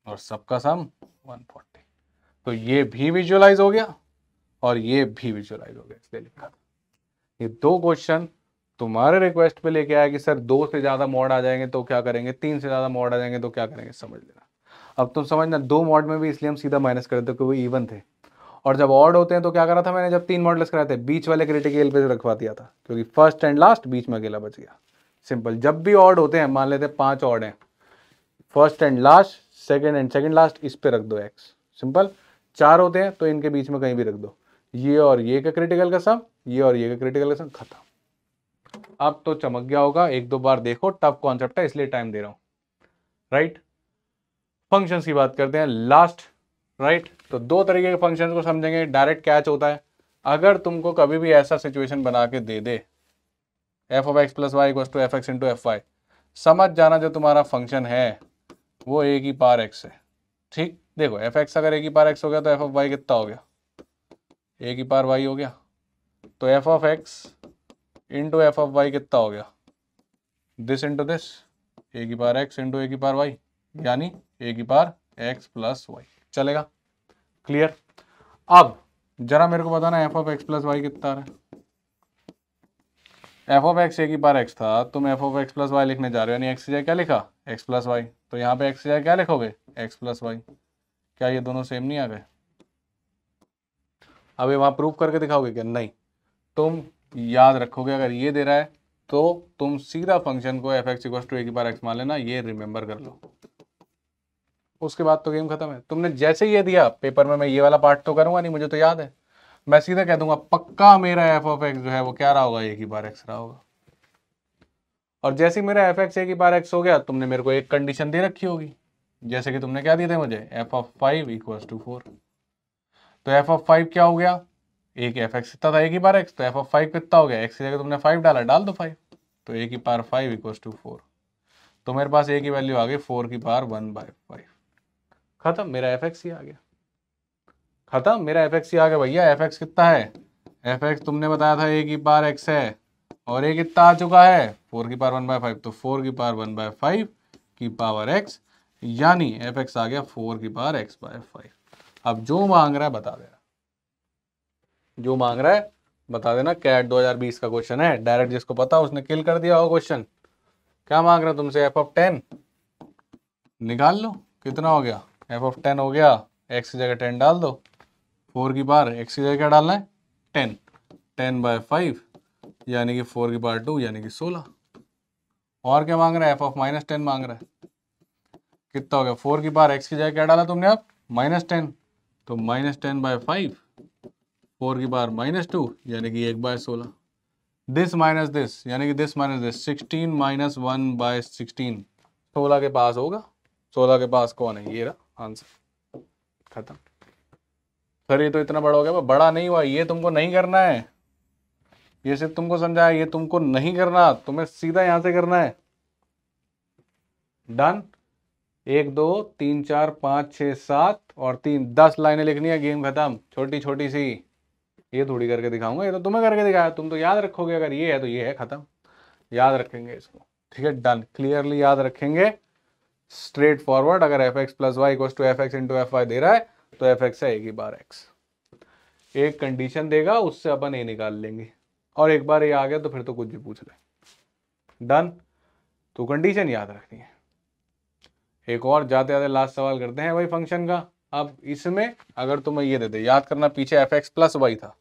और सबका सम 140। तो ये भी विजुअलाइज हो गया और ये भी विजुअलाइज हो गया, इसलिए लिखा था। ये दो क्वेश्चन तुम्हारे रिक्वेस्ट पे लेके आया कि सर 2 से ज्यादा मॉड आ जाएंगे तो क्या करेंगे, 3 से ज्यादा मॉड आ जाएंगे तो क्या करेंगे, समझ लेना। अब तुम समझना, 2 मॉड में भी इसलिए हम सीधा माइनस कर देते क्योंकि वो इवन थे, और जब ऑड होते हैं तो क्या करा था मैंने, जब 3 मॉडल्स कराए थे बीच वाले क्रिटिकल पे रखवा दिया था, क्योंकि फर्स्ट एंड लास्ट बीच में अकेला बच गया। सिंपल। जब भी ऑड होते हैं, मान लेते 5 ऑड हैं, first and last, second and second last, इस पे रख दो एक्स। सिंपल। 4 होते हैं तो इनके बीच में कहीं भी रख दो, ये और ये का क्रिटिकल का सम, ये और ये का क्रिटिकल का सम, खत्म। अब तो चमक गया होगा, 1-2 बार देखो, टफ कॉन्सेप्ट है इसलिए टाइम दे रहा हूं। राइट। फंक्शंस की बात करते हैं लास्ट। राइट। तो 2 तरीके के फंक्शंस को समझेंगे। डायरेक्ट कैच होता है, अगर तुमको कभी भी ऐसा सिचुएशन बना के दे दे f of x plus Y equal to F x into F y, समझ जाना जो तुम्हारा फंक्शन है वो ए की पावर एक्स है। ठीक। देखो एफ एक्स अगर ए की पावर एक्स हो गया तो एफ ऑफ वाई कितना हो गया, ए की पावर वाई हो गया। तो F of X into F of Y कितना हो गया, दिस इंटू दिस, ए की पावर एक्स इंटू ए की पावर वाई, यानी ए की पावर एक्स प्लस वाई। चलेगा? क्लियर? अब जरा मेरे को बताना F of x plus Y कितना है। एफ ऑफ एक्स ए की पावर एक्स था, तुम F of x plus Y लिखने जा रहे हो, यानी एक्स की जगह क्या लिखा, एक्स प्लस वाई। तो यहाँ पे एक्स की जगह क्या लिखोगे, एक्स प्लस वाई। क्या ये दोनों सेम नहीं आ गए? अभी वहां प्रूफ करके दिखाओगे क्या? नहीं। तुम याद रखोगे, अगर ये दे रहा है तो तुम सीधा फंक्शन को एफ एक्स इक्वल टू ए की पावर एक्स मान लेना, ये रिमेंबर कर लो। उसके बाद तो गेम खत्म है। तुमने जैसे ये दिया पेपर में, मैं ये वाला पार्ट तो करूंगा नहीं, मुझे तो याद है, मैं सीधा कह दूंगा पक्का मेरा एफ ऑफ एक्स जो है वो क्या रहा होगा, ए की पावर एक्स रहा होगा। और जैसे ही मेरा एफ एक्स ए की पावर एक्स हो गया, तुमने मेरे को एक कंडीशन दे रखी होगी, जैसे कि तुमने क्या दिए थे मुझे, एफ ऑफ 5 इक्वल टू 4। तो एफ ऑफ 5 क्या हो गया, एक एफ एक्स कितना था, ए की पावर एक्स, तो एफ ऑफ 5 कितना हो गया, एक्स की जगह तुमने 5 डाला, डाल दो 5, तो ए की पावर 5 इक्वल टू 4। तो मेरे पास ए की वैल्यू आ गई 4 की पावर 1/5। खत्म, मेरा एफ एक्स ही आ गया। खत्म, मेरा एफ एक्स ही आ गया भैया। एफ एक्स कितना है, एफ एक्स तुमने बताया था ए की पावर एक्स है, और ए कितना आ चुका है, 4 की पावर 1/5, तो 4 की पावर 1/5 की पावर एक्स, यानी एफ एक्स आ गया 4 की पावर x/5। अब जो मांग रहा है बता देना, जो मांग रहा है बता देना। कैट 2020 का क्वेश्चन है, डायरेक्ट जिसको पता उसने किल कर दिया होगा क्वेश्चन। क्या मांग रहा है तुमसे, एफ ऑफ 10 निकाल लो, कितना हो गया, एफ ऑफ 10 हो गया, एक्स की जगह 10 डाल दो, 4 की पावर एक्स की जगह क्या डालना है, 10, 10/5 यानी कि 4 की पावर 2 यानी कि 16। और क्या मांग रहा है, एफ ऑफ -10 मांग रहा है, कितना हो गया, 4 की पावर एक्स की जगह क्या डाला तुमने अब, -10, तो -10/5, 4 की पावर -2 यानी कि 1/16, दिस माइनस दिस यानी कि दिस माइनस दिस, 16 - 1/16, 16 के पास होगा। 16 के पास कौन है, ये रहा आंसर। खत्म। सर ये तो इतना बड़ा हो गया, बड़ा नहीं हुआ, ये तुमको नहीं करना है, ये सिर्फ तुमको समझाया, ये तुमको नहीं करना, तुम्हें सीधा यहां से करना है। डन। 1 2 3 4 5 6 7 और 3, 10 लाइनें लिखनी है, गेम खत्म। छोटी छोटी सी, ये थोड़ी करके दिखाऊंगा, ये तो तुम्हें करके दिखाया, तुम तो याद रखोगे, अगर ये है तो ये है, खत्म। याद रखेंगे इसको, ठीक है, डन, क्लियरली याद रखेंगे, स्ट्रेट फॉरवर्ड। अगर F X plus Y equal to F x into F Y दे रहा है तो एफ एक्स है ए की बार एक्स। एक कंडीशन देगा, उससे अपन ए निकाल लेंगे, और एक बार ये आ गया तो फिर तो कुछ भी पूछ ले। डन। तो कंडीशन याद रखनी है। एक और जाते जाते लास्ट सवाल करते हैं भाई फंक्शन का। अब इसमें अगर तुम्हें ये दे दे, याद करना पीछे एफ एक्स प्लस वाई था,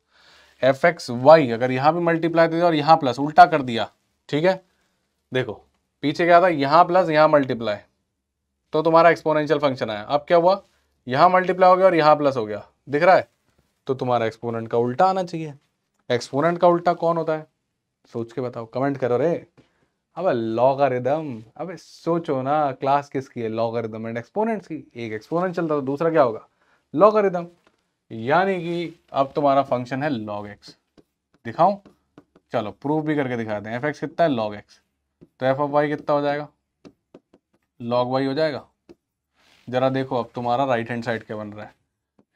एफ एक्स वाई अगर यहाँ पे मल्टीप्लाई दे दिया और यहाँ प्लस, उल्टा कर दिया, ठीक है, देखो पीछे क्या था, यहाँ प्लस यहाँ मल्टीप्लाई, तो तुम्हारा एक्सपोनेंशियल फंक्शन आया। अब क्या हुआ, यहाँ मल्टीप्लाई हो गया और यहाँ प्लस हो गया, दिख रहा है, तो तुम्हारा एक्सपोनेंट का उल्टा आना चाहिए। एक्सपोनेंट का उल्टा कौन होता है, सोच के बताओ, कमेंट करो रे। अबे लॉगरिदम, अबे सोचो ना, क्लास किसकी है, लॉगरिदम एंड एक्सपोनेंट्स की। एक एक्सपोनेंट चलता तो दूसरा क्या होगा, लॉगरिदम। यानी कि अब तुम्हारा फंक्शन है लॉग एक्स। दिखाऊं, चलो प्रूफ भी करके दिखाते हैं। एफ एक्स कितना है, लॉग एक्स, तो एफ ऑफ वाई कितना हो जाएगा, लॉग वाई हो जाएगा। जरा देखो अब तुम्हारा राइट हैंड साइड क्या बन रहा है,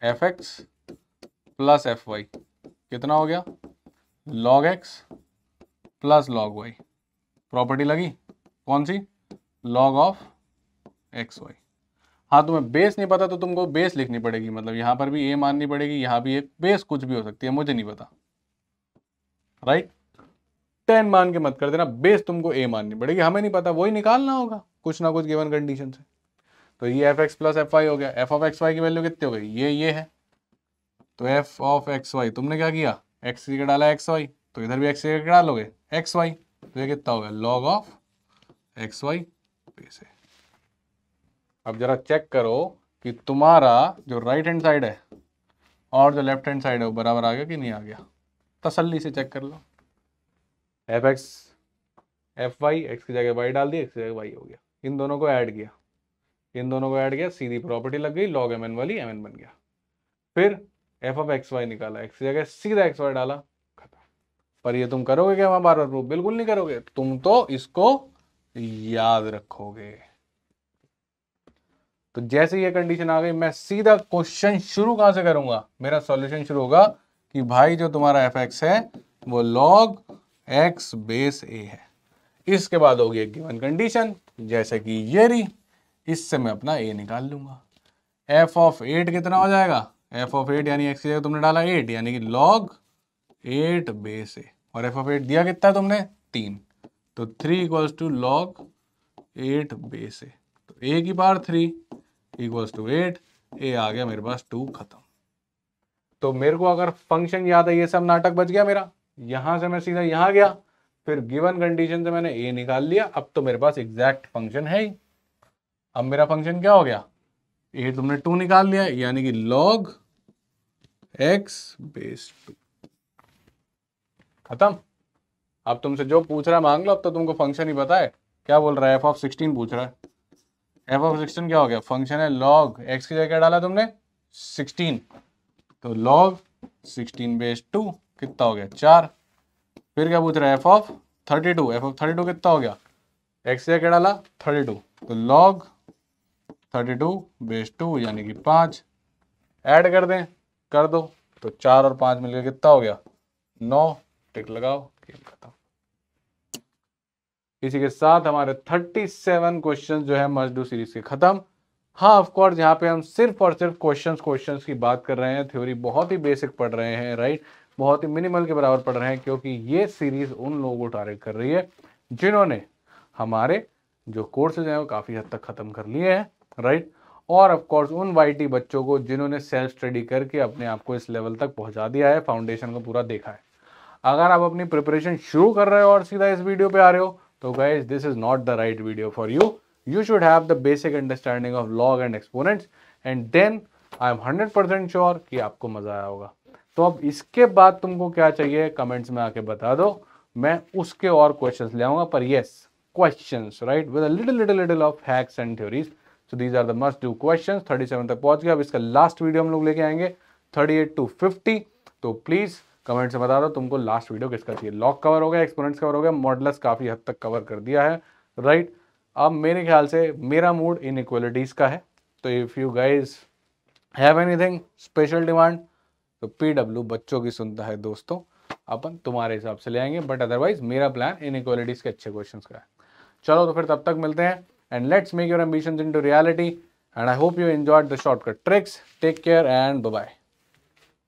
F X plus F Y कितना हो गया, log X plus log Y. Property लगी कौन सी, लॉग ऑफ एक्स वाई। हाँ तुम्हें बेस नहीं पता तो तुमको बेस लिखनी पड़ेगी, मतलब यहाँ पर भी ए माननी पड़ेगी, यहाँ भी एक बेस कुछ भी हो सकती है, मुझे नहीं पता, राइट। 10 मान के मत कर देना, बेस तुमको ए माननी पड़ेगी, हमें नहीं पता, वही निकालना होगा कुछ ना कुछ गिवन कंडीशन से। तो ये F X plus F Y हो गया। एफ ऑफ एक्स वाई की वैल्यू कितनी हो गई, ये है। तो एफ ऑफ एक्स वाई तुमने क्या किया, एक्स की जगह डाला एक्स वाई, तो इधर भी एक्स की जगह डालोगे एक्स वाई, तो ये कितना हो गया log of x y base a. अब जरा चेक करो कि तुम्हारा जो राइट हैंड साइड है और जो लेफ्ट हैंड साइड है वो बराबर आ गया कि नहीं आ गया, तसल्ली से चेक कर लो। F x f y, x की जगह वाई डाल दी, एक्स की जगह वाई हो गया। इन दोनों को ऐड किया, इन दोनों को ऐड किया, सीधी प्रॉपर्टी लग गई, लॉग एम एन वाली एम एन बन गया। फिर एफ ऑफ एक्स वाई निकाला, एक्स की जगह सीधा एक्स वाई डाला, खत्म। पर ये तुम करोगे क्या वहां बार बार प्रूफ, बिल्कुल नहीं करोगे, तुम तो इसको याद रखोगे। तो जैसे ये कंडीशन आ गई, मैं सीधा क्वेश्चन शुरू कहां से करूंगा, मेरा सॉल्यूशन शुरू होगा कि भाई जो तुम्हारा एफ एक्स है वो लॉग एक्स बेस ए है। इसके बाद होगी एक गिवन कंडीशन, जैसे कि ये रही, इससे मैं अपना ए निकाल लूंगा। एफ ऑफ 8 कितना हो जाएगा, एफ ऑफ 8 यानी एक्स की जगह तुमने डाला 8 यानी कि लॉग 8 बेस ए, और एफ ऑफ 8 दिया कितना है तुमने 3, तो 3 इक्वल्स टू लॉग 8 बेस ए, तो ए की पावर 3 इक्वल्स टू 8, ए आ गया मेरे पास 2, खत्म। तो मेरे को अगर फंक्शन याद है, ये सब नाटक बच गया मेरा, यहां से मैं सीधा यहां गया, फिर गिवन कंडीशन से मैंने ए निकाल लिया, अब तो मेरे पास एग्जैक्ट फंक्शन है ही। अब मेरा फंक्शन क्या हो गया, ए तुमने 2 निकाल लिया यानी कि लॉग एक्स बेस 2, खत्म। अब तुमसे जो पूछ रहा है मांग लो, अब तो तुमको फंक्शन ही पता है। क्या बोल रहा है, एफ ऑफ 16 पूछ रहा है। एफ ऑफ 16 क्या हो गया, फंक्शन है लॉग एक्स की जगह क्या डाला तुमने 16, तो लॉग 16 बेस 2 कितना हो गया 4। फिर क्या पूछ रहा है, एफ ऑफ 32, एफ ऑफ 32 कितना हो गया, एक्स की जगह क्या डाला 32, तो लॉग 32 बेस 2 यानी कि 5। ऐड कर दें, कर दो, तो 4 और 5 मिलकर कितना हो गया 9, टिक लगाओ, गेम खत्म। इसी के साथ हमारे 37 क्वेश्चन जो है मस्ट डू सीरीज के खत्म। हाँ ऑफ कोर्स यहाँ पे हम सिर्फ और सिर्फ क्वेश्चंस की बात कर रहे हैं, थ्योरी बहुत ही बेसिक पढ़ रहे हैं, राइट, बहुत ही मिनिमल के बराबर पढ़ रहे हैं, क्योंकि ये सीरीज उन लोगों को टारगेट कर रही है जिन्होंने हमारे जो कोर्सेज हैं वो काफ़ी हद तक ख़त्म कर लिए हैं, राइट, और ऑफ कोर्स उन वाईटी बच्चों को जिन्होंने सेल्फ स्टडी करके अपने आप को इस लेवल तक पहुंचा दिया है, फाउंडेशन को पूरा देखा है। अगर आप अपनी प्रिपरेशन शुरू कर रहे हो और सीधा इस वीडियो पे आ रहे हो, तो guys this is not the right video for you. You should have the basic understanding of log and exponents, and then I am 100% sure कि आपको मजा आया होगा। तो अब इसके बाद तुमको क्या चाहिए कमेंट्स में आके बता दो, मैं उसके और क्वेश्चंस ले आऊंगा, पर yes questions, right, with a little of hacks and theories. So these are the must do questions. 37 तक पहुंच गया, अब इसका लास्ट वीडियो हम लोग लेके आएंगे 38 to 50। तो प्लीज कमेंट से बता दो तुमको लास्ट वीडियो किसका चाहिए। लॉग कवर हो गया, एक्सपोनेंट्स कवर हो गया, मॉडुलस काफी हद तक कवर कर दिया है, राइट। अब मेरे ख्याल से मेरा मूड इनइक्वालिटीज का है, तो if you guys have anything special demand तो पीडब्ल्यू बच्चों की सुनता है दोस्तों, अपन तुम्हारे हिसाब से ले आएंगे, बट अदरवाइज मेरा प्लान इनइक्वालिटीज के अच्छे क्वेश्चंस का है। चलो तो फिर तब तक मिलते हैं, and let's make your ambitions into reality, and I hope you enjoyed the shortcut tricks. Take care and bye bye.